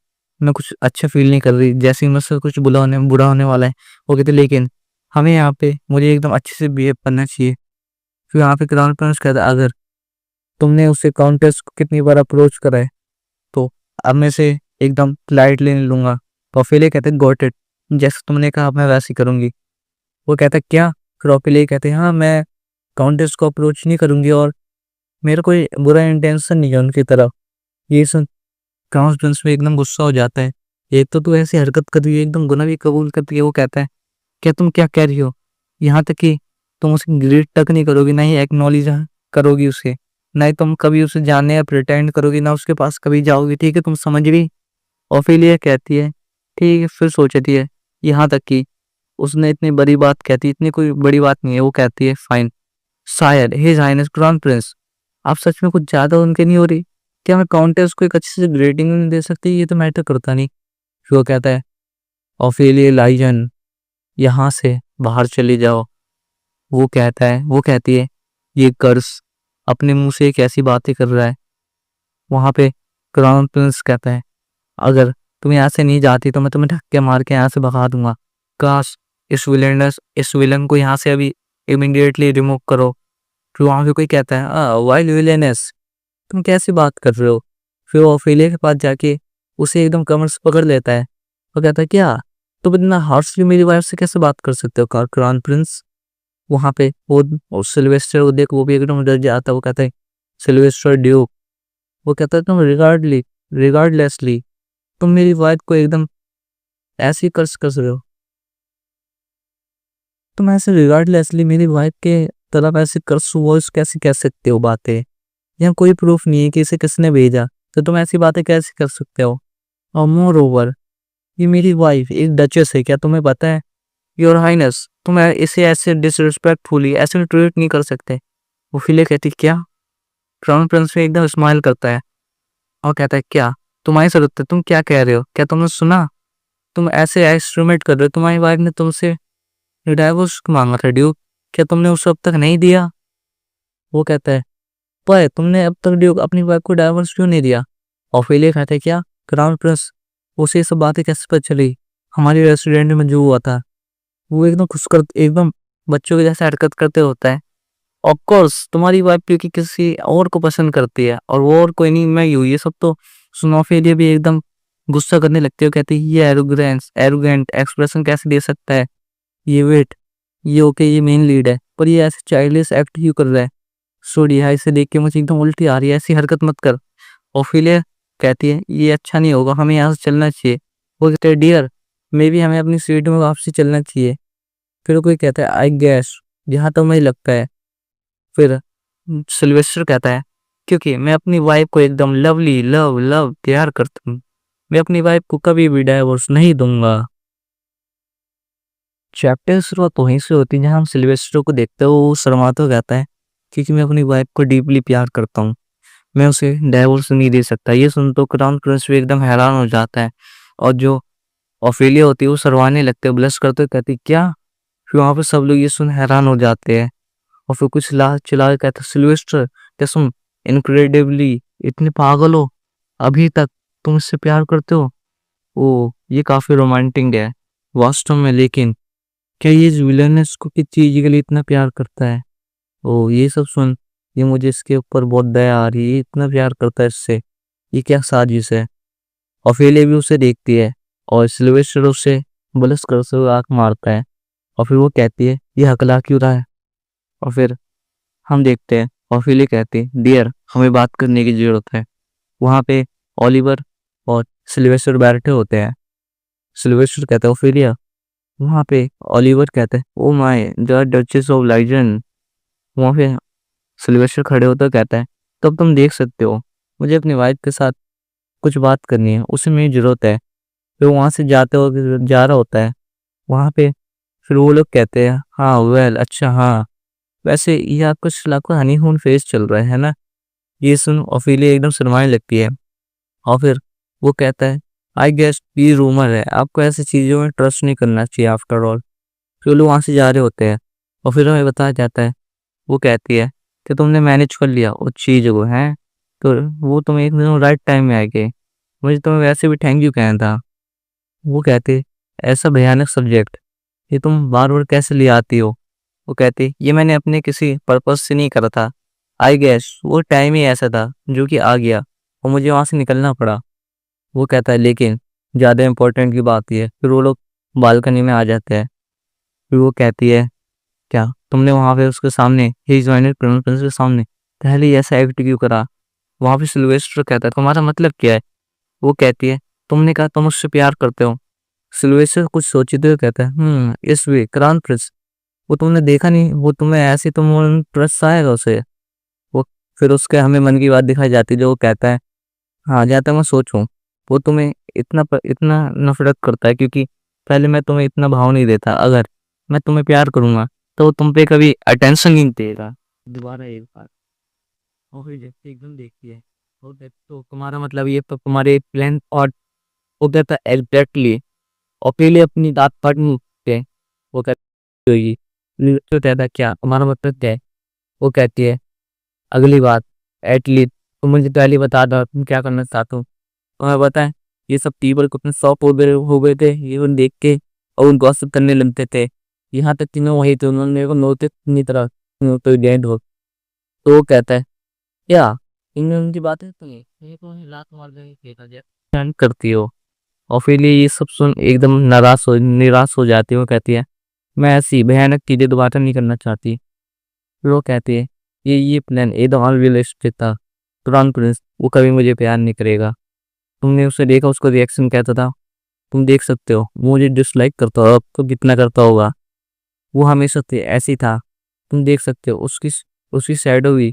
मैं कुछ अच्छा फील नहीं कर रही, जैसे ही मुझसे कुछ बुरा होने वाला है। वो कहते लेकिन हमें यहाँ पे मुझे एकदम अच्छे से बिहेव करना चाहिए। फिर यहाँ पे क्राउन प्रिंस कहता है अगर तुमने उसे काउंटेस को कितनी बार अप्रोच करा है तो अब मैं से एकदम लाइटली नहीं लूंगा। तो ओफिलिया कहते हैं गॉट इट, जैसे तुमने कहा मैं वैसे ही करूंगी। वो कहता है क्या? फिर ओफिलिया कहते हैं हाँ मैं काउंटेस को अप्रोच नहीं करूंगी और मेरा कोई बुरा इंटेंशन नहीं है उनकी तरफ। ये सुन क्राउन प्रिंस में एकदम गुस्सा हो जाता है। एक तो तू ऐसी हरकत कर रही है, एकदम गुनाह भी कबूल करती है। वो कहता है क्या तुम क्या कह रही हो? यहाँ तक कि तुम उसे ग्रीट तक नहीं करोगी, ना ही एक्नॉलेज करोगी उसे, ना ही तुम कभी उसे जानने या प्रिटेंड करोगी, ना उसके पास कभी जाओगी। ठीक है तुम समझ गई? ओफिलिया कहती है ठीक है। फिर सोचती है यहाँ तक कि उसने इतनी बड़ी बात कहती, इतनी कोई बड़ी बात नहीं है। वो कहती है फाइन, शायद हिज हाइनेस क्राउन प्रिंस आप सच में कुछ ज्यादा उनके नहीं हो रही? क्या मैं काउंटेस को एक अच्छी से ग्रेडिंग नहीं दे सकती? ये तो मैटर करता नहीं। फिर वो कहता है ऑफिलिया लाइजन यहाँ से बाहर चली जाओ। वो कहती है ये कर्स अपने मुंह से एक ऐसी बातें कर रहा है। वहां पे क्राउन प्रिंस कहता है अगर तुम यहाँ से नहीं जाती तो मैं तुम्हें धक्के मार के यहाँ से भगा दूंगा। काश इस विलन को यहाँ से अभी इमीडिएटली रिमूव करो। फिर वहां पे कोई कहता है वाइल विलेनेस, तुम कैसी बात कर रहे हो? फिर वो ओफिलिया के पास जाके उसे एकदम कमर से पकड़ लेता है। वो कहता है क्या तुम इतना हार्शली मेरी वाइफ से कैसे बात कर सकते हो क्राउन प्रिंस? वहां पे वो सिल्वेस्टर को देख वो भी एकदम डर जाता है। वो कहता है सिल्वेस्टर ड्यूक। वो कहता है तुम रिगार्डलेसली तुम मेरी वाइफ को एकदम ऐसे ही कर्स कर रहे हो। तुम ऐसे रिगार्डलेसली मेरी वाइफ के तरफ ऐसे कर्स वॉइस कैसे कह सकते हो बातें? यहाँ कोई प्रूफ नहीं है कि इसे किसने भेजा, तो तुम ऐसी बातें कैसे कर सकते हो? और मोर ओवर ये मेरी वाइफ एक डचेस है, क्या तुम्हें पता है? योर हाइनेस तुम इसे ऐसे डिसरिस्पेक्टफुली ऐसे ट्रीट नहीं कर सकते। वो फिले कहती क्या? क्राउन प्रिंस में एकदम स्माइल करता है और कहता है क्या तुम्हारी जरूरत है? तुम क्या कह रहे हो? क्या तुमने सुना? तुम ऐसे एक्सट्रीमेट कर रहे हो। तुम्हारी वाइफ ने तुमसे डाइवोर्स मांगा था ड्यूक, क्या तुमने उसे अब तक नहीं दिया? वो कहता है पर तुमने अब तक ड्यूक अपनी वाइफ को डाइवोर्स क्यों नहीं दिया? ऑफिलिया कहते हैं क्या क्राउन प्रिंस उसे ये सब बातें कैसे पता चली? हमारे रेस्टोरेंट में जो हुआ था वो एकदम खुश कर एकदम बच्चों के जैसे हरकत करते होता है। ऑफ कोर्स तुम्हारी वाइफ क्योंकि किसी और को पसंद करती है और वो और कोई नहीं मैं ही हूँ। ये सब तो सुन ऑफिलिया भी एकदम गुस्सा करने लगती है। कहती है ये एरोगेंट एक्सप्रेशन कैसे दे सकता है? ये वेट ये ओके ये मेन लीड है पर ये ऐसे चाइल्डिश एक्ट क्यों कर रहा है? सॉरी यहाँ इसे देख के मुझे एकदम उल्टी आ रही है, ऐसी हरकत मत कर। ओफिलिया कहती है ये अच्छा नहीं होगा, हमें यहाँ से चलना चाहिए। वो कहते हैं डियर मे भी हमें अपनी सीट में वापसी चलना चाहिए। फिर कोई कहता है आई गैस जहाँ तक मुझे लगता है। फिर सिल्वेस्टर कहता है क्योंकि मैं अपनी वाइफ को एकदम लवली लव लव प्यार करता हूँ, मैं अपनी वाइफ को कभी भी डाइवोर्स नहीं दूंगा। चैप्टर की शुरुआत वहीं से होती है जहाँ हम सिल्वेस्टर को देखते हो वो शर्माता कहता है क्योंकि मैं अपनी वाइफ को डीपली प्यार करता हूँ, मैं उसे डाइवोर्स नहीं दे सकता। ये सुन तो क्राउन प्रिंस भी एकदम हैरान हो जाता है और जो ऑफिलिया होती है वो शर्माने लगते हैं, ब्लश करते कहती क्या? फिर वहां पे सब लोग ये सुन हैरान हो जाते हैं और फिर कुछ चिल्ला के कहता है, सिल्वेस्टर क्या तुम इनक्रेडिबली इतने पागल हो, अभी तक तुम इससे प्यार करते हो। ओ ये काफी रोमांटिक है वास्तव में, लेकिन क्या ये विलन है इसको किस चीज के लिए इतना प्यार करता है। ओ ये सब सुन, ये मुझे इसके ऊपर बहुत दया आ रही है, ये इतना प्यार करता है इससे, ये क्या साजिश है। ऑफेलिया भी उसे देखती है और सिल्वेस्टर उसे बलस करते हुए आंख मारता है और फिर वो कहती है ये हकला क्यों रहा है। और फिर हम देखते हैं ऑफेलिया कहती है डियर हमें बात करने की जरूरत है। वहां पे ओलिवर और सिल्वेस्टर बैठे होते हैं। सिल्वेस्टर कहता है ओफेलिया, वहां पे ओलिवर कहता है oh my the duchess of liaison. वहां पे सिल्वेस्टर खड़े होकर कहता है तब तुम देख सकते हो, मुझे अपनी वाइफ के साथ कुछ बात करनी है, उसे मेरी जरूरत है। फिर वहां से जाते हो जा रहा होता है वहां पे। फिर वो लोग कहते हैं हाँ वेल अच्छा हाँ, वैसे ये आपका आपका हनीमून फेज चल रहा है ना। ये सुन ओफिलिया एकदम शर्माने लगती है और फिर वो कहता है आई गेस ये रूमर है, आपको ऐसी चीजों में ट्रस्ट नहीं करना चाहिए आफ्टर ऑल। फिर वो लोग वहां से जा रहे होते हैं और फिर हमें बताया जाता है, वो कहती है कि तुमने मैनेज कर लिया उस चीज को है, तो वो तुम एक दिन राइट टाइम में आ गए, मुझे तुम्हें वैसे भी थैंक यू कहना था। वो कहते ऐसा भयानक सब्जेक्ट ये तुम बार बार कैसे ले आती हो। वो कहती ये मैंने अपने किसी पर्पस से नहीं करा था, आई गेस वो टाइम ही ऐसा था जो कि आ गया और मुझे वहां से निकलना पड़ा। वो कहता है लेकिन ज़्यादा इम्पोर्टेंट की बात ये है। फिर वो लोग बालकनी में आ जाते हैं। फिर वो कहती है क्या तुमने वहां पे उसके सामने ही ज्वाइनर प्रिंस के सामने पहले ही ऐसा एक्ट क्यों करा। वहां पे सिल्वेस्टर कहता है तुम्हारा मतलब क्या है। वो कहती है तुमने कहा तुम उससे प्यार करते हो। सिल्वेस्टर कुछ सोचते हुए कहता है इस वे क्राउन प्रिंस, वो तुमने देखा नहीं, वो तुम्हें ऐसे तुम ट्रस्ट आएगा उसे। वो फिर उसके हमें मन की बात दिखाई जाती है जो वो कहता है हाँ जहाँ तक मैं सोचूं वो तुम्हें इतना नफरत करता है क्योंकि पहले मैं तुम्हें इतना भाव नहीं देता, अगर मैं तुम्हें प्यार करूंगा तो वो तुम पे कभी अटेंशन नहीं देगा दोबारा एक बार। और फिर जैसे एकदम देखती है और कहती, तो तुम्हारा मतलब ये तो तुम्हारे प्लान और वो कहता है एग्जैक्टली। और पहले अपनी दांत काट मुझे वो कहती होगी। तो कहता है क्या तुम्हारा मतलब क्या है। वो कहती है अगली बात एटलीस्ट तुम मुझे पहले बता दो तुम क्या करना चाहते हो। तुम्हें बताएं ये सब टीबल को अपने शौक हो गए थे ये उन देख के और उन गॉसिप करने लगते थे। यहाँ तक तीनों वही थे, उन्होंने मेरे को नोटिस नहीं तरह तो डेड हो। तो वो कहता है क्या इनमें उनकी बातें तो नहीं ये तो लात मार देंगे फेंका जाए स्टंट करती हो। और फिर ये सब सुन एकदम निराश हो जाती है। वो कहती है मैं ऐसी भयानक चीजें दोबारा नहीं करना चाहती। फिर वो कहती है ये प्लान एकदम अनरियलिस्टिक था, तुरंत प्रिंस वो कभी मुझे प्यार नहीं करेगा। तुमने उसे देखा उसका रिएक्शन कैसा था, तुम देख सकते हो वो मुझे डिसलाइक करता हो अब तो कितना करता होगा। वो हमेशा से ऐसी था, तुम देख सकते हो उसकी शैडो भी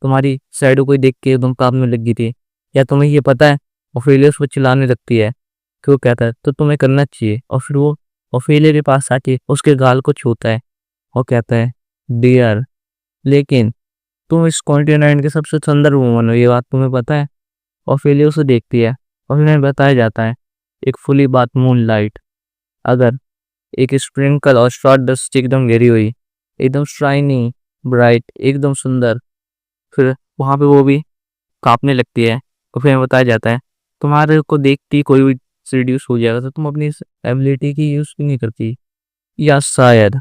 तुम्हारी शैडो को देख के एकदम कांपने लगी थी। या तुम्हें ये पता है ओफेलिया उस पर चिल्लाने लगती है कि वो कहता है तो तुम्हें करना चाहिए। और फिर वो ओफेलिया के पास आके उसके गाल को छूता है और कहता है डियर लेकिन तुम इस कॉन्टिनेंट के सबसे सुंदर वुमन हो, ये बात तुम्हें पता है। ओफेलिया उसे देखती है और उन्हें बताया जाता है एक फुली बात मून लाइट, अगर एक स्प्रिंकल और शॉर्ट डस्ट एकदम गिरी हुई एकदम शाइनी ब्राइट एकदम सुंदर। फिर वहां पे वो भी कांपने लगती है और फिर हमें बताया जाता है तुम्हारे को देखती ही कोई भी रिड्यूस हो जाएगा तो तुम अपनी इस एबिलिटी की यूज क्यों नहीं करती। या शायद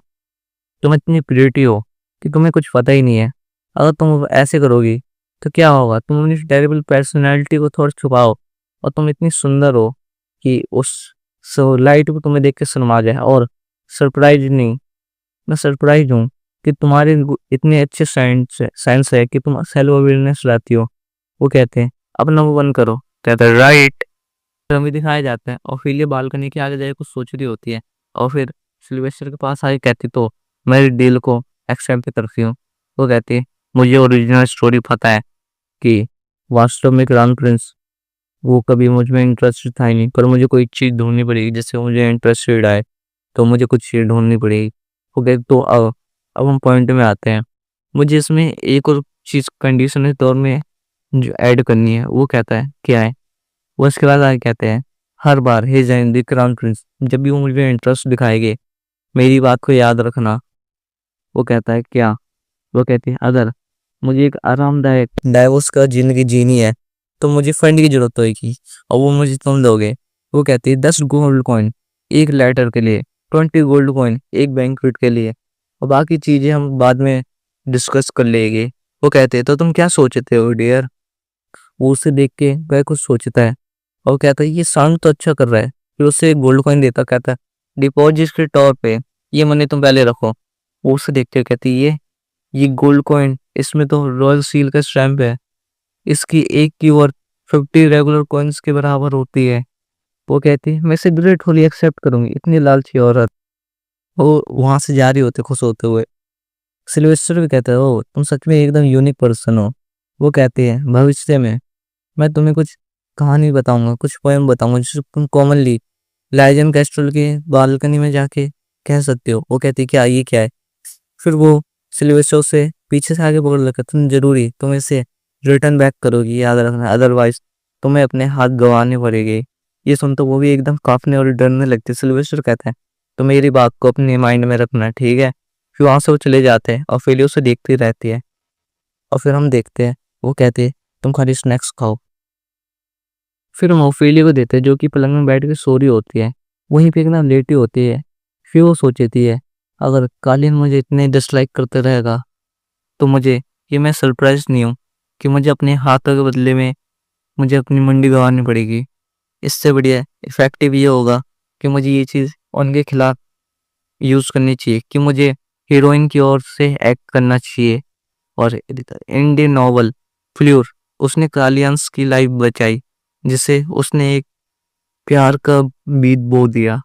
तुम इतनी प्रिटी हो कि तुम्हें कुछ पता ही नहीं है। अगर तुम ऐसे करोगी तो क्या होगा, तुम अपनी टेरिबल पर्सनैलिटी को थोड़ा छुपाओ और तुम इतनी सुंदर हो कि उस लाइट को तुम्हें देख के शर्मा जाए। और सरप्राइज नहीं, मैं सरप्राइज हूँ कि तुम्हारे इतने अच्छे साइंस है कि तुम सेल्फ अवेयरनेस लाती हो। वो कहते हैं अपना वो बंद करो। कहता है राइट। फिर हमें दिखाया जाता है और फिर बालकनी के आगे जाके कुछ सोच रही होती है और फिर सिल्वेस्टर के पास आके कहती तो मैं डील को एक्सेप्ट करती हूँ। वो कहती है मुझे ओरिजिनल स्टोरी पता है कि वास्तव में क्राउन प्रिंस वो कभी मुझ में इंटरेस्टेड था ही नहीं, पर मुझे कोई चीज़ ढूंढनी पड़ेगी जिससे मुझे इंटरेस्टेड आए, तो मुझे कुछ चीज़ ढूंढनी पड़ेगी। ओके तो अब हम पॉइंट में आते हैं। मुझे इसमें एक और चीज़ कंडीशन के तौर में जो ऐड करनी है। वो कहता है क्या है, वो इसके बाद आगे कहते हैं हर बार हे जैन द क्राउन प्रिंस जब भी वो मुझे इंटरेस्ट दिखाएंगे मेरी बात को याद रखना। वो कहता है क्या, वो कहती है अगर मुझे एक आरामदायक डाइवोर्स का ज़िंदगी जीनी है, तो मुझे फंड की ज़रूरत होएगी और वो मुझे तुम दोगे। वो कहती है 10 गोल्ड कॉइन 1 लेटर के लिए, 20 गोल्ड कॉइन 1 बैंक्वेट के लिए और बाकी चीज़ें हम बाद में डिस्कस कर लेंगे। वो कहते हैं तो तुम क्या सोचते हो डियर? वो उसे देख के वह कुछ सोचता है और कहता है ये साउंड तो अच्छा कर रहा है। फिर उसे एक गोल्ड कॉइन देता, कहता है डिपॉजिट के तौर पे ये मनी तुम पहले रखो। वो उसे देखते हुए कहती है ये गोल्ड कॉइन, इसमें तो रॉयल सील का स्टैम्प है, इसकी एक की वर्थ 50 रेगुलर कॉइन्स के बराबर होती है। वो कहती है मैं इसे ग्रेटफुली एक्सेप्ट करूंगी। इतनी लालची औरत। वो वहां से जा रही होते खुश होते हुए। सिल्वेस्टर भी कहता है ओ तुम सच में एकदम यूनिक पर्सन हो। वो कहती है भविष्य में मैं तुम्हें कुछ कहानी बताऊंगा, कुछ पोएम बताऊंगा जिसे तुम कॉमनली लाइजन कैस्ट्रल के बालकनी में जाके कह सकते हो। वो कहती है क्या ये क्या है? फिर वो सिल्वेस्टर से पीछे से आगे पकड़ लेकर तुम इसे रिटर्न बैक करोगी, याद रखना, अदरवाइज तुम्हें अपने हाथ गंवाने पड़ेंगे। ये सुन तो वो भी एकदम कांपने और डरने लगती है। सिल्वेस्टर कहता है तो मेरी बात को अपने माइंड में रखना, ठीक है? फिर वहां से वो चले जाते हैं और फिर उसे देखती रहती है। और फिर हम देखते हैं वो कहते हैं तुम खाली स्नैक्स खाओ। फिर हम ओफेलिया को देते हैं जो कि पलंग में बैठ के सो रही होती है, वहीं पे एकदम लेटी होती है। फिर वो सोचती है अगर कालीन मुझे इतने डिसलाइक करते रहेगा तो मुझे ये मैं सरप्राइज नहीं हूँ कि मुझे अपने हाथों के बदले में मुझे अपनी मंडी गंवानी पड़ेगी। इससे बढ़िया इफेक्टिव ये होगा कि मुझे ये चीज़ उनके खिलाफ यूज़ करनी चाहिए कि मुझे हीरोइन की ओर से एक्ट करना चाहिए। और इंडियन नॉवल फ्ल्यूर उसने कालियंस की लाइफ बचाई, जिसे उसने एक प्यार का बीज बो दिया।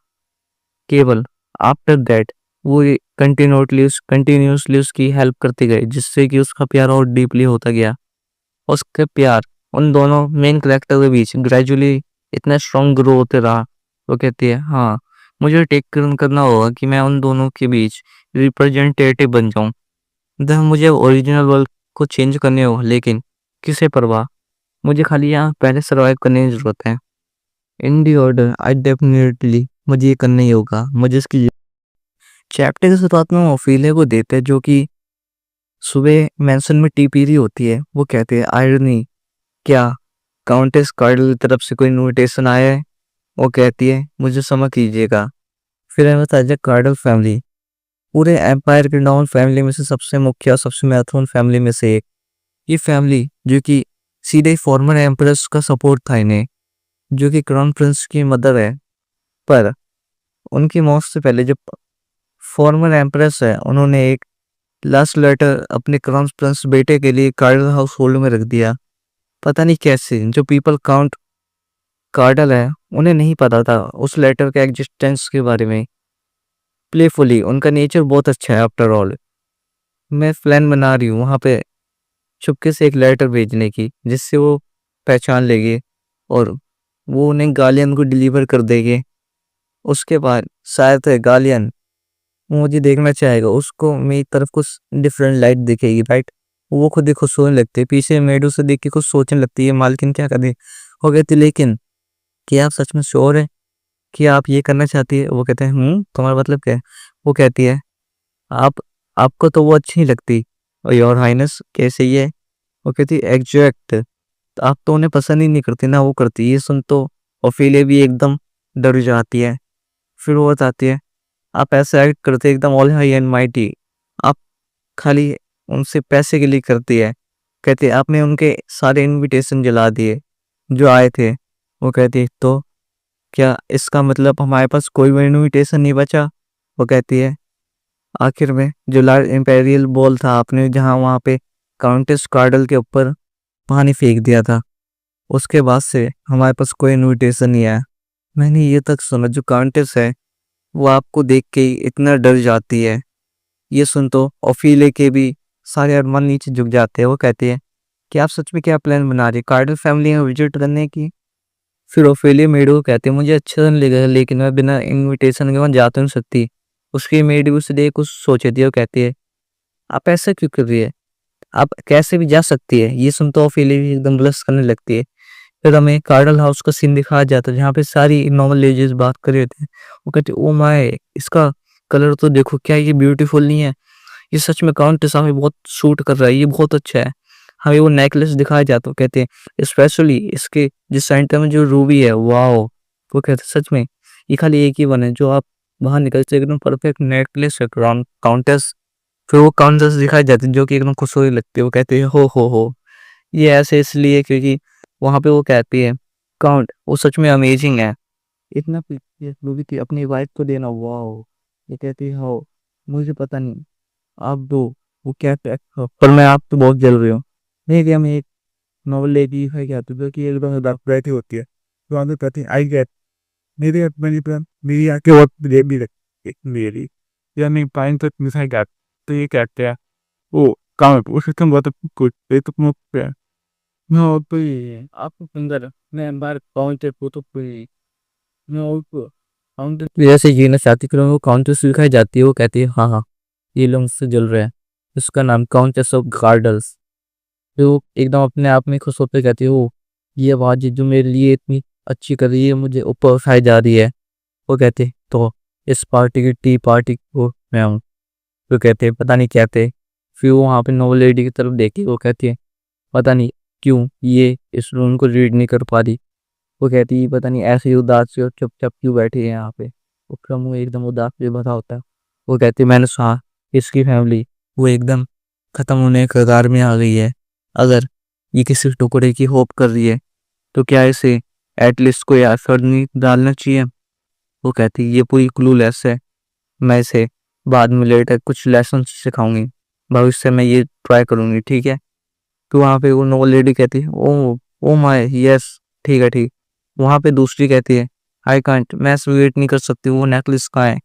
केवल आफ्टर दैट वो कंटिन्यूसली उसकी हेल्प करती गई, जिससे कि उसका प्यार और डीपली होता गया। उसका प्यार उन दोनों मेन कैरेक्टर के बीच ग्रेजुअली इतना स्ट्रॉन्ग ग्रो होते रहा। वो कहती है हाँ मुझे टेक करना होगा कि मैं उन दोनों के बीच रिप्रेजेंटेटिव बन जाऊं। मुझे ओरिजिनल वर्ल्ड को चेंज करने हो, लेकिन किसे परवाह, मुझे खाली यहाँ पहले सर्वाइव करने की जरूरत है। इन दी ऑर्डर आई डेफिनेटली मुझे ये करना ही होगा। मुझे इसकी चैप्टर की शुरुआत में ओफेलिया को देते हैं जो कि सुबह मैंसन में टी पी रही होती है। वो कहते हैं आयरनी, क्या काउंटेस कार्डल की तरफ से कोई इनविटेशन आया है? वो कहती है मुझे क्षमा कीजिएगा। फिर हमें बताया जाए कार्डल फैमिली पूरे एम्पायर के डाउन फैमिली में से सबसे मुख्य और सबसे महत्वपूर्ण फैमिली में से एक। ये फैमिली जो कि सीधे फॉर्मर एम्प्रेस का सपोर्ट था इन्हें, जो कि क्राउन प्रिंस की मदर है। पर उनकी मौत से पहले जो फॉर्मर एम्प्रेस है उन्होंने एक लास्ट लेटर अपने क्राउन प्रिंस बेटे के लिए कार्डल हाउस होल्ड में रख दिया। पता नहीं कैसे जो पीपल काउंट कार्डल है उन्हें नहीं पता था उस लेटर के एग्जिस्टेंस के बारे में। प्लेफुली उनका नेचर बहुत अच्छा है। आफ्टर ऑल मैं प्लान बना रही हूँ वहाँ पे चुपके से एक लेटर भेजने की, जिससे वो पहचान लेंगे और वो उन्हें गालियन को डिलीवर कर देंगे। उसके बाद शायद गालियन वो मुझे देखना चाहेगा, उसको मेरी तरफ कुछ डिफरेंट लाइट दिखेगी, राइट? वो खुद ही खुश होने लगती है, पीछे मेड उसे देख के कुछ सोचने लगती है मालकिन क्या कर दे। हो कहती लेकिन क्या आप सच में श्योर है कि आप ये करना चाहती है? वो कहते हैं तुम्हारा मतलब क्या है? वो कहती है आप आपको तो वो अच्छी नहीं लगती और योर हाइनेस कैसे ही है? वो कहती है एग्जैक्ट, आप तो उन्हें पसंद ही नहीं करती ना वो करती। ये सुन तो ओफेलिया भी एकदम डर जाती है। फिर वो बताती है आप ऐसे एक्ट करते एकदम ऑल हाई एंड माइटी, आप खाली उनसे पैसे के लिए करती है। कहते आपने उनके सारे इनविटेशन जला दिए जो आए थे। वो कहती है तो क्या इसका मतलब हमारे पास कोई भी इनविटेशन नहीं बचा? वो कहती है आखिर में जो लार्ज इंपेरियल बॉल था आपने जहाँ वहाँ पे काउंटेस कार्डल के ऊपर पानी फेंक दिया था, उसके बाद से हमारे पास कोई इनविटेशन नहीं आया। मैंने ये तक सुना जो काउंटेस है वो आपको देख के ही इतना डर जाती है। ये सुन तो ओफेलिया के भी सारे अरमान नीचे झुक जाते हैं। वो कहते हैं कि आप सच में क्या प्लान बना रहे कार्डल फैमिली में विजिट करने की? फिर ओफेलिया मेड को कहते हैं मुझे अच्छा नहीं लगा लेकिन मैं बिना इनविटेशन के वहाँ जा तो नहीं सकती। उसकी मेड भी उसे देख कुछ सोचती है। वो कहती है आप ऐसा क्यों कर रही है, आप कैसे भी जा सकती है? ये सुन तो ओफेलिया भी एकदम ब्लश करने लगती है। फिर हमें कार्डल हाउस का सीन दिखाया जाता है जहाँ पे सारी नॉर्मल लेडीज बात कर रहे थे। वो कहते ओ माय इसका कलर तो देखो क्या ये ब्यूटीफुल नहीं है? ये सच में काउंटेस हमें बहुत सूट कर रहा है, ये बहुत अच्छा है। हमें वो नेकलेस दिखाया जाता है, कहते हैं स्पेशली इसके जिस सेंटर में जो रूबी है, वाओ। वो कहते हैं सच में ये खाली एक ही वन है जो आप बाहर निकलते एकदम परफेक्ट नेकलेस है काउंटेस। फिर वो काउंटेस दिखाई जाती है जो कि एकदम खुश होने लगती है। वो कहती है हो ये ऐसे इसलिए क्योंकि वहां पे वो कहती है काउंट वो सच में अमेजिंग है, इतना प्रीशियस रूबी थी अपनी वाइफ को देना, वाओ। ये कहती है हो मुझे पता नहीं, आप दो। वो कहते हैं पर मैं आप तो बहुत जल रही हूँ। नहीं क्या मैं एक नॉवल लेडी है क्या तो कि एकदम डार्क बैठी होती है तो आगे कहती है आई गेट मेरी मेरी मेरी आके बहुत देर भी रखी मेरी या नहीं पाइन तक मिसाई गैप। तो ये कहते हैं ओ काम है वो सिस्टम बहुत कुछ ये तो मुझ पे मैं तो ये आपको सुंदर मैं बार पहुंचे तो मैं और काउंटर जैसे जीना चाहती फिर वो काउंटेस दिखाई जाती है। वो कहती है हाँ ये लोग मुझसे जल रहे हैं। उसका नाम काउंटेस ऑफ गार्डल्स। जो एकदम अपने आप में खुश होकर कहती है ओ ये आवाज जो मेरे लिए इतनी अच्छी कर रही है मुझे ऊपर उठाई जा रही है। वो कहते तो इस पार्टी की टी पार्टी को मैं हूँ। वो कहते पता नहीं कहते। फिर वो वहाँ पे नोबल लेडी की तरफ देखी। वो कहती है पता नहीं क्यों ये इस रूम को रीड नहीं कर पा रही। वो कहती है पता नहीं ऐसे ही उदास सी और चुपचाप क्यों बैठी है यहाँ पे। वो मुँह एकदम उदास भी बता होता है। वो कहती है मैंने सुना इसकी फैमिली वो एकदम खत्म होने के कगार में आ गई है। अगर ये किसी टुकड़े की होप कर रही है तो क्या इसे एटलीस्ट कोई एफर्ट नहीं डालना चाहिए। वो कहती है ये पूरी क्लूलेस है, मैं इसे बाद में लेटर कुछ लेसन सिखाऊंगी, भविष्य में ये ट्राई करूंगी ठीक है। तो वहाँ पे वो नोबल लेडी कहती है ओ ओ माय यस ठीक है ठीक। वहाँ पे दूसरी कहती है आई कांट मैं वेट नहीं कर सकती वो नेकलेस कहाँ है।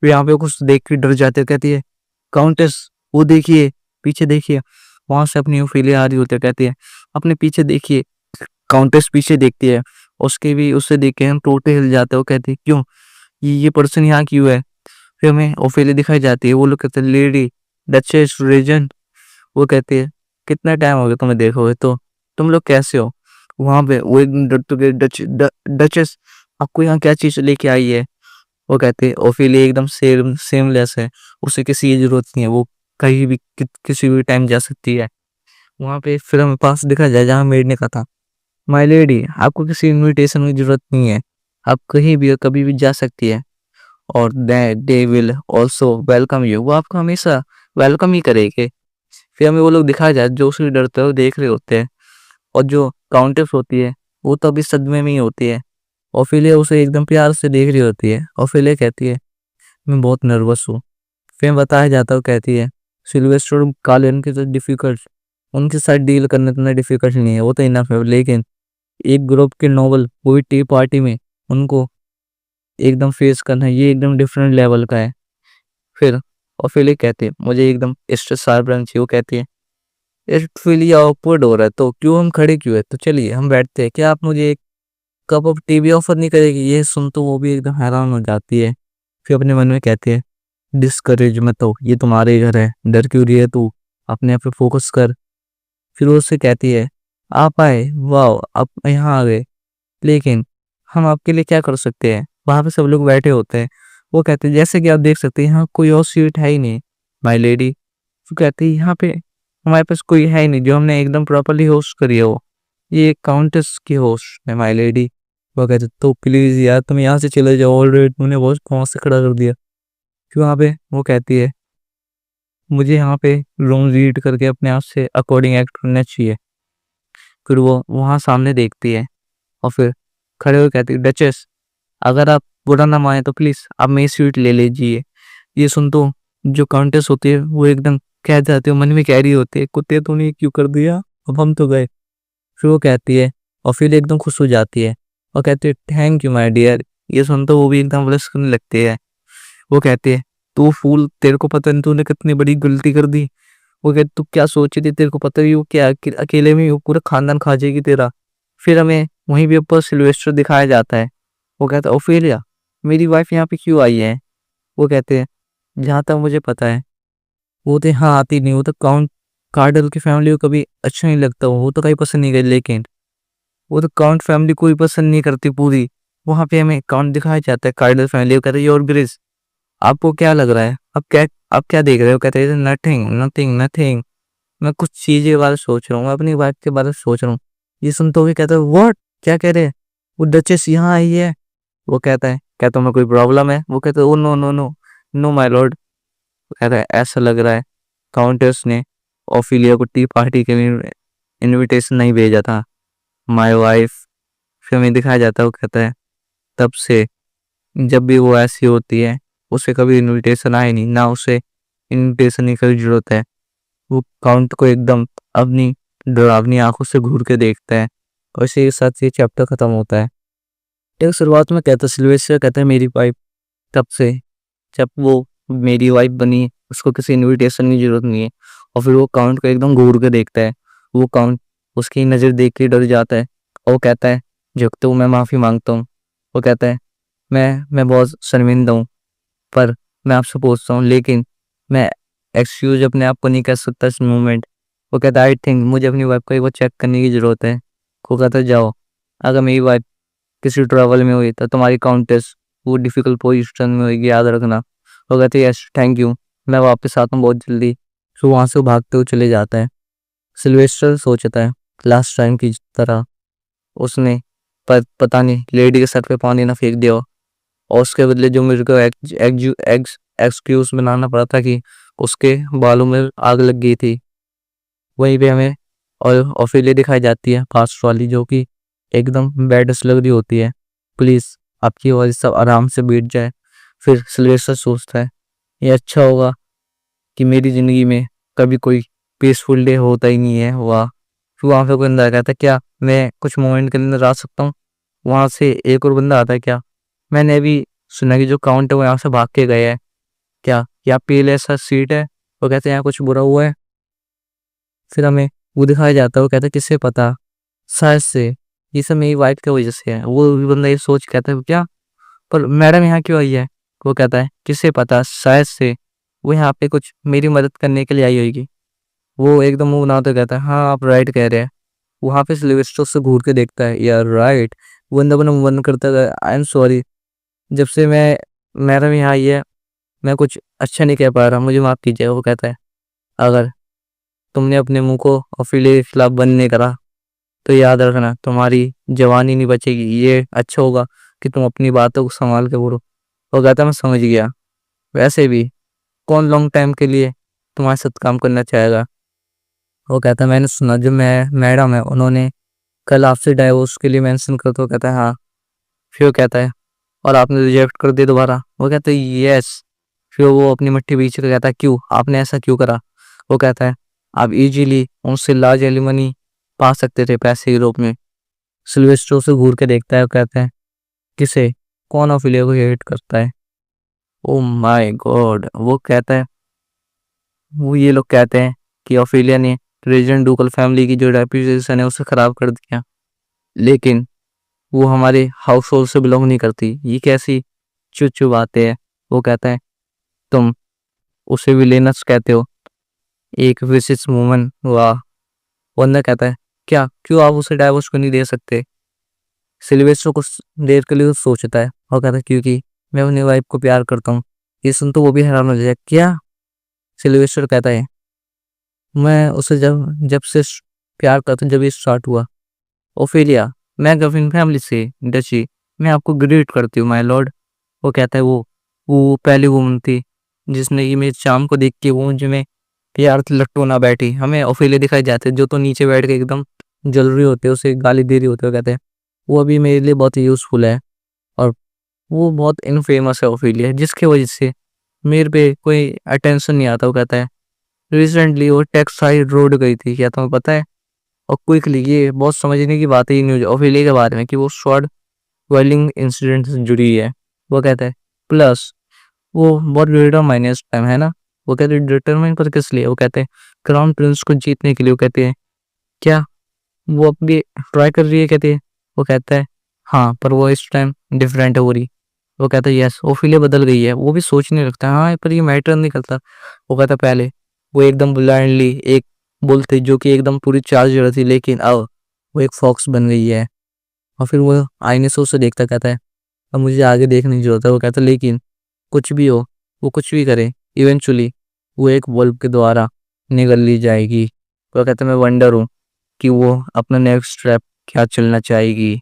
फिर यहाँ पे कुछ देख के डर जाते कहती है काउंटेस वो देखिए पीछे देखिए। वहां से अपनी ओफेलिया आ रही होती है। कहती है अपने पीछे देखिए। काउंटेस पीछे देखती है उसके भी उससे देख के हम टोटे हिल जाते हैं। वो कहती है क्यों ये पर्सन यहाँ क्यों है। फिर हमें ओफेलिया दिखाई जाती है। वो लोग कहते हैं लेडी डचेस रेजन। वो कहती है कितना टाइम हो गया तुम्हें देखोगे तो तुम लोग कैसे हो। वहां पे वो एकदम डरते हुए डचेस आपको यहाँ क्या चीज लेके आई है। वो कहते हैं ओफेलिया एकदम सेमलेस है, उसे किसी की जरूरत नहीं है, वो कहीं भी किसी भी टाइम जा सकती है। वहां पे फिर हमें पास दिखा जाए जहाँ मेड ने कहा था माय लेडी आपको किसी इनविटेशन की जरूरत नहीं है, आप कहीं भी और कभी भी जा सकती है और they will also welcome you. वो आपको हमेशा वेलकम ही करेंगे। फिर हमें वो लोग दिखाया जाए जो उससे डरते हैं वो देख रहे होते हैं और जो काउंटेस होती है वो तो अभी सदमे में ही होती है। ओफेलिया उसे एकदम प्यार से देख रही होती है। ओफेलिया कहती है मैं बहुत नर्वस हूँ। फिर बताया जाता है कहती है सिल्वेस्टर कालिन के तो डिफिकल्ट उनके साथ डील करना इतना डिफिकल्ट नहीं है, वो तो इनफ है, लेकिन एक ग्रुप के नोबल पूरी टी पार्टी में उनको एकदम फेस करना ये एकदम डिफरेंट लेवल का है। फिर ओफेलिया कहती है मुझे एकदम स्ट्रेस शार्प रहना चाहिए। वो कहती है इट ऑकवर्ड हो रहा है तो क्यों हम खड़े क्यों है, तो चलिए हम बैठते हैं, क्या आप मुझे एक कप ऑफ टी भी ऑफर नहीं करेगी। ये सुन तो वो भी एकदम हैरान हो जाती है। फिर अपने मन में कहती है डिस्करेज मत हो, ये तुम्हारे घर है, डर क्यों रही है तू, अपने आप पे फोकस कर। फिर वो उससे कहती है आप आए वाह आप यहाँ आ गए, लेकिन हम आपके लिए क्या कर सकते हैं। वहां पे सब लोग बैठे होते हैं। वो कहते हैं जैसे कि आप देख सकते हैं यहाँ कोई और सीट है ही नहीं माय लेडी। वो कहती है यहाँ पे हमारे पास कोई है ही नहीं जो हमने एकदम प्रॉपरली होस्ट करी है, वो ये काउंटेस की होस्ट है माय लेडी। वो कहते तो प्लीज यार तुम यहाँ से चले जाओ, ऑलरेडी तुमने बहुत कौन से खड़ा कर दिया। फिर वहाँ पे वो कहती है मुझे यहाँ पे रूम रीड करके अपने आप से अकॉर्डिंग एक्ट करना चाहिए। फिर वो वहाँ सामने देखती है और फिर खड़े होकर कहती है डचेस अगर आप बुरा ना माने तो प्लीज आप मेरी सीट ले लीजिए। ये सुन तो जो काउंटेस होती है वो एकदम कह जाती है, मन में कह रही होती है कुत्ते तूने क्यों कर दिया, अब हम तो गए। फिर वो कहती है और फिर एकदम खुश हो जाती है और कहती है थैंक यू माय डियर। ये सुन तो वो भी एकदम ब्लश करने लगती है। वो कहती है तू फूल तेरे को पता नहीं तूने कितनी बड़ी गलती कर दी। वो कहती तू क्या सोची थी, तेरे को पता ही वो क्या अकेले में ही वो पूरा खानदान खा जाएगी तेरा। फिर हमें वहीं पे ऊपर सिल्वेस्टर दिखाया जाता है। वो कहता है ओफेलिया मेरी वाइफ यहाँ पे क्यों आई है। वो कहते हैं जहाँ तक मुझे पता है वो तो यहाँ आती नहीं, वो तो काउंट कार्डल की फैमिली को कभी अच्छा नहीं लगता, वो तो कहीं पसंद नहीं गई, लेकिन वो तो काउंट फैमिली को ही पसंद नहीं करती पूरी। वहां पे हमें काउंट दिखाया जाता है कार्डल फैमिली को कहते हैं योर ग्रेस आपको क्या लग रहा है, अब क्या आप क्या देख रहे हो? कहते हैं नथिंग नथिंग नथिंग। मैं कुछ चीज़ के बारे में सोच रहा हूँ, मैं अपनी वाइफ के बारे में सोच रहा हूँ। ये सुनते हुए कहता है व्हाट? क्या कह रहे हैं? वो डचेस यहाँ आई है। वो कहता है क्या तुम्हें कोई प्रॉब्लम है? वो कहता है oh no no no no my lord. कहता है ऐसा लग रहा है काउंटेस ने ओफिलिया को टी पार्टी के लिए इनविटेशन नहीं भेजा था। My wife. फिर हमें दिखाया जाता है, वो कहता है तब से जब भी वो ऐसी होती है उसे कभी इनविटेशन आए नहीं, ना उसे इनविटेशन की कभी जरूरत है। वो काउंट को एकदम अपनी डरावनी आंखों से घूर के देखता है और इसी के साथ ये चैप्टर खत्म होता है। एक शुरुआत में कहता है सिल्वेस्टर कहता है मेरी वाइफ, तब से जब वो मेरी वाइफ बनी उसको किसी इनविटेशन की जरूरत नहीं है। और फिर वो काउंट को एकदम घूर के देखता है। वो काउंट उसकी नज़र देख के डर जाता है और वो कहता है झुकते हुए मैं माफ़ी मांगता हूँ। वो कहता है मैं बहुत शर्मिंदा हूँ, पर मैं आपसे पूछता हूँ लेकिन मैं एक्सक्यूज अपने आप को नहीं कर सकता इस मोमेंट। वो कहता है आई थिंक मुझे अपनी वाइफ को एक बार चेक करने की ज़रूरत है। वो कहता है जाओ, अगर मेरी वाइफ किसी ट्रैवल में हुई तो तुम्हारी काउंटेस वो डिफिकल्ट पोजीशन में होगी, याद रखना। वो कहते हैं यस थैंक यू, मैं वापस आता हूँ बहुत जल्दी। तो वहाँ से वो भागते हुए चले जाता है। सिल्वेस्टर सोचता है लास्ट टाइम की तरह उसने पता नहीं लेडी के सर पे पानी ना फेंक दिया हो, और उसके बदले जो मेरे को एक्सक्यूज बनाना पड़ा था कि उसके बालों में आग लग गई थी। वहीं पे हमें और ऑफिलिया दिखाई जाती है फास्ट वाली, जो कि एकदम बैडस लग रही होती है। प्लीज़ आपकी आवाज़ सब आराम से बैठ जाए। फिर सिल्वेस्टर सोचता है ये अच्छा होगा कि मेरी ज़िंदगी में कभी कोई पीसफुल डे होता ही नहीं है। वाह। फिर वहाँ पे कोई बंदा कहता है क्या मैं कुछ मोमेंट के अंदर आ सकता हूँ? वहाँ से एक और बंदा आता है क्या मैंने अभी सुना कि जो काउंट है वो यहाँ से भाग के गए हैं, क्या यहाँ पीले ऐसा सीट है? वो कहते हैं यहाँ कुछ बुरा हुआ है। फिर हमें वो दिखाया जाता है, वो कहता है किससे पता, शायद से ये सब मेरी वाइफ की वजह से है। वो भी बंदा ये सोच कहता है क्या पर मैडम यहाँ क्यों आई है? वो कहता है किससे पता, शायद से वो यहाँ पे कुछ मेरी मदद करने के लिए आई होगी। वो एकदम मुंह बनाते कहता है हाँ आप राइट कह रहे हैं। वहाँ पे सिल्वेस्टर से घूर के देखता है यार राइट। वो बंदा बना मुंह बंद करता है आई एम सॉरी, जब से मैडम यहाँ आई है मैं कुछ अच्छा नहीं कह पा रहा, मुझे माफ़ कीजिए। वो कहता है अगर तुमने अपने मुंह को ऑफिलिया के खिलाफ बंद नहीं करा तो याद रखना तुम्हारी जवानी नहीं बचेगी। ये अच्छा होगा कि तुम अपनी बातों को संभाल के बोलो। वो कहता है मैं समझ गया, वैसे भी कौन लॉन्ग टाइम के लिए तुम्हारे साथ काम करना चाहेगा। वो कहता है मैंने सुना जो मैडम है उन्होंने कल आपसे डाइवोर्स के लिए मेंशन कर, तो कहता है हाँ। फिर वो कहता है और आपने रिजेक्ट कर दिया दोबारा? वो कहता है यस। फिर वो अपनी मट्टी बीच के कहता है क्यों, आपने ऐसा क्यों करा? वो कहता है आप इजीली उनसे लार्ज एलिमनी पा सकते थे पैसे के रूप में। सिल्वेस्टर उसे घूर के देखता है और कहता है किसे, कौन ऑफिलिया को हेट करता है? Oh my God. वो कहता है वो ये लोग कहते हैं कि ऑफिलिया ने रेजिडेंट डुकल फैमिली की जो रेपुटेशन है उसे खराब कर दिया, लेकिन वो हमारे हाउस होल्ड से बिलोंग नहीं करती। ये कैसी चुप बातें हैं? वो कहता है तुम उसे विलेनस कहते हो, एक विशिष्ट वुमन। वाह। वंदा कहता है क्या, क्यों आप उसे डाइवोर्स को नहीं दे सकते? सिल्वेस्टर कुछ देर के लिए सोचता है और कहता है क्योंकि मैं अपनी वाइफ को प्यार करता हूँ। ये सुन तो वो भी हैरान हो जाए क्या? सिल्वेस्टर कहता है मैं उसे जब जब से प्यार करता हूँ जब ये स्टार्ट हुआ। ओफेलिया मैं गवर्नमेंट फैमिली से डची, मैं आपको ग्रेट करती हूँ माय लॉर्ड। वो कहता है वो पहली वुमन थी जिसने ये मेरे चाम को देख के वो मुझे में प्यार से लट्टू ना बैठी। हमें ओफेलिया दिखाई जाते जो तो नीचे बैठ के एकदम जल रही होते उसे गाली दे रही होते। वो कहते हैं वो अभी मेरे लिए बहुत यूजफुल है और वो बहुत इनफेमस है ओफेलिया, जिसकी वजह से मेरे पे कोई अटेंशन नहीं आता। वो कहता है रिसेंटली वो टेक्स साइड रोड गई थी, क्या तुम्हें पता है? और क्विकली ये बहुत समझने की बात है ये न्यूज ऑफिलिया के बारे में कि वो शॉर्ट वेल्डिंग इंसिडेंट से जुड़ी है। वो कहता है प्लस वो बहुत डिटरमाइन टाइम है ना। वो कहते हैं डिटरमाइन पर किस लिए? वो कहते हैं क्राउन प्रिंस को जीतने के लिए। वो कहते हैं क्या वो अपनी ट्राई कर रही है? कहते हैं वो कहता है हाँ पर वो इस टाइम डिफरेंट हो रही। वो कहता है यस ओफिलिया बदल गई है। वो भी सोचने लगता है हाँ पर ये मैटर नहीं करता। वो कहता है पहले वो एकदम ब्लाइंडली एक बुल थी जो कि एकदम पूरी चार्ज रही थी, लेकिन अब वो एक फॉक्स बन गई है। और फिर वो आईने से उसे देखता कहता है अब मुझे आगे देखने की जरूरत है। वो कहता है लेकिन कुछ भी हो वो कुछ भी करे इवेंचुअली वो एक बल्ब के द्वारा निगल ली जाएगी। वो कहते हैं मैं वंडर हूँ कि वो अपना नेक्स्ट स्टेप क्या चलना चाहेगी।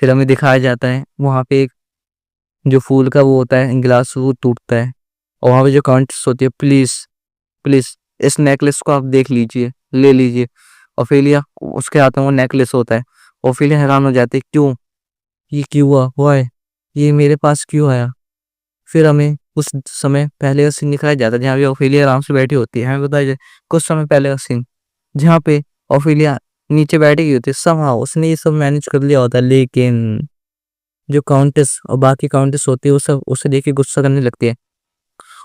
फिर हमें दिखाया जाता है वहाँ पे एक जो फूल का वो होता है गिलास, वो टूटता है और वहाँ पे जो काउंटेस होती है, प्लीज प्लीज इस नेकलेस को आप देख लीजिए, ले लीजिए। ओफेलिया, उसके हाथ में वो नेकलेस होता है। ओफेलिया हैरान हो जाती है, क्यों, ये क्यों हुआ है, ये मेरे पास क्यों आया। फिर हमें उस समय पहले का सीन दिखाया जाता है जहाँ पे ओफेलिया आराम से बैठी होती है। हमें बताया जाए कुछ समय पहले का सीन जहाँ पे ओफेलिया नीचे बैठी हुई होती है, समहाउ उसने ये सब मैनेज कर लिया होता है, लेकिन जो काउंटेस और बाकी काउंटेस होती है वो सब उसे देख के गुस्सा करने लगती है।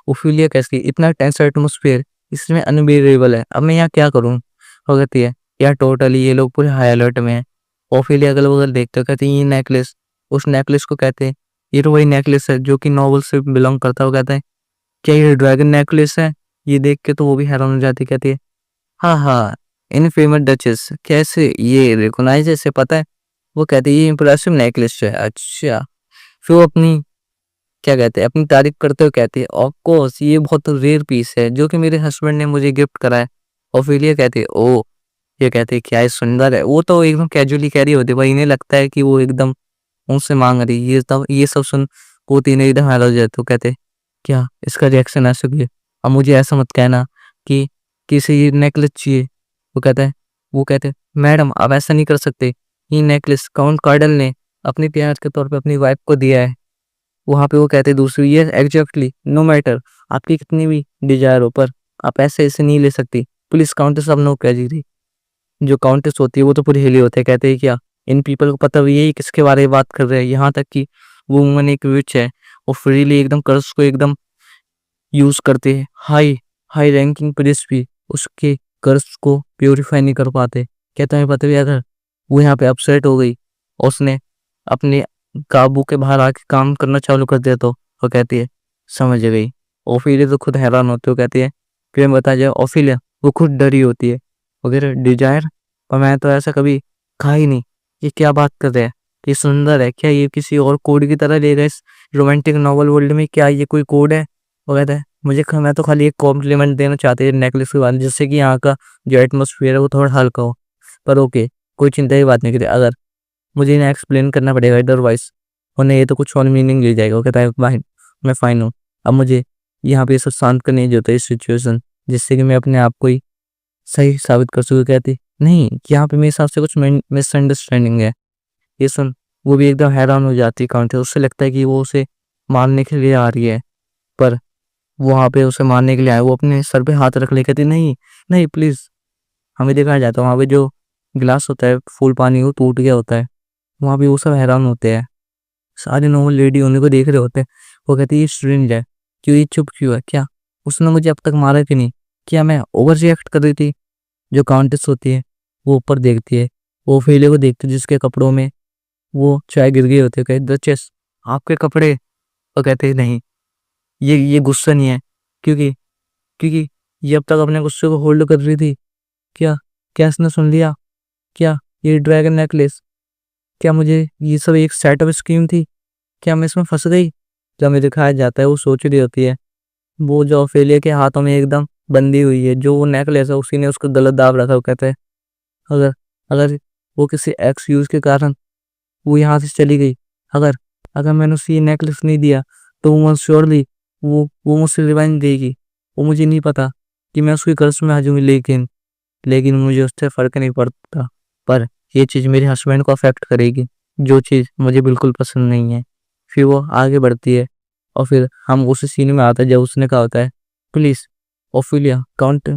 ओफेलिया कैसी इतना टेंस एटमोस्फेयर इसमें अनबिलीवेबल है, अब मैं यहाँ क्या करूँ। हो कहती है यार टोटली ये लोग पूरे हाई अलर्ट में है। ओफेलिया अगल बगल देखते कहते हैं ये नेकलेस, उस नेकलेस को कहते हैं ये तो वही नेकलेस है जो कि नॉवल से बिलोंग करता है। वो कहता है क्या ये ड्रैगन नेकलेस है। ये देख के तो वो भी हैरान हो जाती, कहती है हाँ हाँ, इन फेमस डचेस कैसे ये रिकॉग्नाइज ऐसे पता है। वो कहती है ये इंप्रेसिव नेकलेस है, अच्छा। फिर वो अपनी क्या कहते हैं अपनी तारीफ करते हुए कहती है ऑफ कोर्स ये बहुत रेयर पीस है जो कि मेरे हस्बैंड ने मुझे गिफ्ट करा है। ओफेलिया कहती है ओ, ये कहते हैं क्या ये सुंदर है। वो तो एकदम कैजुअली कह रही होती है, भाई इन्हें लगता है कि वो एकदम उनसे मांग रही है। ये सब सुन वो तीनों एकदम हैरान हो जाते। तो कहते क्या इसका रिएक्शन ऐसा क्यों। अब मुझे ऐसा मत कहना कि किसी ये नेकलेस चाहिए। वो कहते मैडम आप ऐसा नहीं कर सकते, ये नेकलेस काउंट कार्डल ने अपने प्यार के तौर पे अपनी वाइफ को दिया है। वहाँ पे वो कहते दूसरी ये एग्जैक्टली नो मैटर आपकी कितनी भी डिजायर हो, पर आप ऐसे ऐसे नहीं ले सकती। पुलिस काउंटेस अब नो कह जी रही। जो काउंटेस होती है वो तो पूरी हिली होते हैं, कहते हैं क्या इन पीपल को पता भी यही किसके बारे में बात कर रहे हैं। यहाँ तक कि वो वुमन एक विच है, वो फ्रीली एकदम कर्स को एकदम यूज करते हैं। हाई हाई रैंकिंग पुलिस भी उसके कर्स को प्योरीफाई नहीं कर पाते। कहता है पता भी अगर वो यहाँ पे अपसेट हो गई और उसने अपने काबू के बाहर आके काम करना चालू कर दिया तो वो कहती है समझ गई। ओफिलिया तो खुद हैरान होती है, वो कहती है फिर बताया जाए ओफिलिया वो खुद डरी होती है वगैरह डिजायर, और मैं तो ऐसा कभी कहा ही नहीं। ये क्या बात कर रहे हैं, ये सुंदर है क्या, ये किसी और कोड की तरह ले गए इस रोमांटिक नॉवल वर्ल्ड में, क्या ये कोई कोड है। वो कहता है मैं तो खाली एक कॉम्प्लीमेंट देना चाहते हैं नेकलेस के बारे में, जिससे कि यहाँ का जो एटमोसफियर है वो थोड़ा हल्का हो। पर ओके, कोई चिंता की बात नहीं करी, अगर मुझे इन्हें एक्सप्लेन करना पड़ेगा अदरवाइज उन्हें ये तो कुछ और मीनिंग ले जाएगा। वो कहता है फाइन, मैं फाइन हूँ। अब मुझे यहाँ पे सब शांत करने की जरूरत है इस सिचुएशन, जिससे कि मैं अपने आप को ही सही साबित कर सकूँ। कहती नहीं कि यहाँ पे मेरे हिसाब से कुछ मिसअंडरस्टैंडिंग है। ये सुन वो भी एकदम हैरान हो जाती है काउंटर, उससे लगता है कि वो उसे मारने के लिए आ रही है, पर वहाँ पे उसे मारने के लिए आए। वो अपने सर पे हाथ रख ले, कहती नहीं नहीं प्लीज। हमें दिखाया जाता है वहाँ पे जो गिलास होता है फूल पानी वो टूट गया होता है। वहाँ पे वो सब हैरान होते हैं, सारे नॉर्मल लेडी उन्हीं को देख रहे होते हैं। वो कहती है ये स्ट्रेंज है, क्यों ये चुप क्यों है, क्या उसने मुझे अब तक मारा कि नहीं, क्या मैं ओवर रिएक्ट कर रही थी। जो काउंटेस होती है वो ऊपर देखती है, वो फेले को देखती है जिसके कपड़ों में वो चाय गिर गई होती है। कहते डचेस आपके कपड़े। वो कहते हैं नहीं, ये गुस्सा नहीं है, क्योंकि क्योंकि ये अब तक अपने गुस्से को होल्ड कर रही थी। क्या क्या इसने सुन लिया, क्या ये ड्रैगन नेकलेस, क्या मुझे ये सब एक सेटअप स्कीम थी, क्या मैं इसमें फंस गई। जब हमें दिखाया जाता है वो सोच रही होती है वो जो ऑफेलिया के हाथों में एकदम बंधी हुई है, जो वो नेकलेस है उसी ने उसको गलत दाब रखा। वो कहते हैं अगर अगर वो किसी एक्सक्यूज के कारण वो यहाँ से चली गई, अगर अगर मैंने उसे ये नेकलेस नहीं दिया तो वो श्योरली वो मुझसे रिवेंज देगी। वो मुझे नहीं पता कि मैं उसके कर्ज में आ जाऊंगी, लेकिन मुझे उससे फर्क नहीं पड़ता, पर ये चीज़ मेरे हस्बैंड को अफेक्ट करेगी, जो चीज़ मुझे बिल्कुल पसंद नहीं है। फिर वो आगे बढ़ती है और फिर हम उस सीन में आता है जब उसने कहा होता है please Ophelia count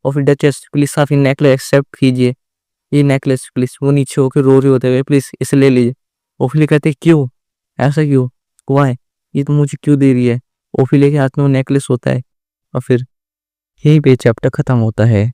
of duchess please आप ये नेकलेस एक्सेप्ट कीजिए, ये नेकलेस प्लीज। वो नीचे होकर रो रहे होते हुए प्लीज इसे ले लीजिए। ओफिलिया कहते क्यों, ऐसा क्यों हुआ है, ये तो मुझे क्यों दे रही है। ओफिलिया के हाथ में वो नेकलेस होता है और फिर यही पे चैप्टर खत्म होता है।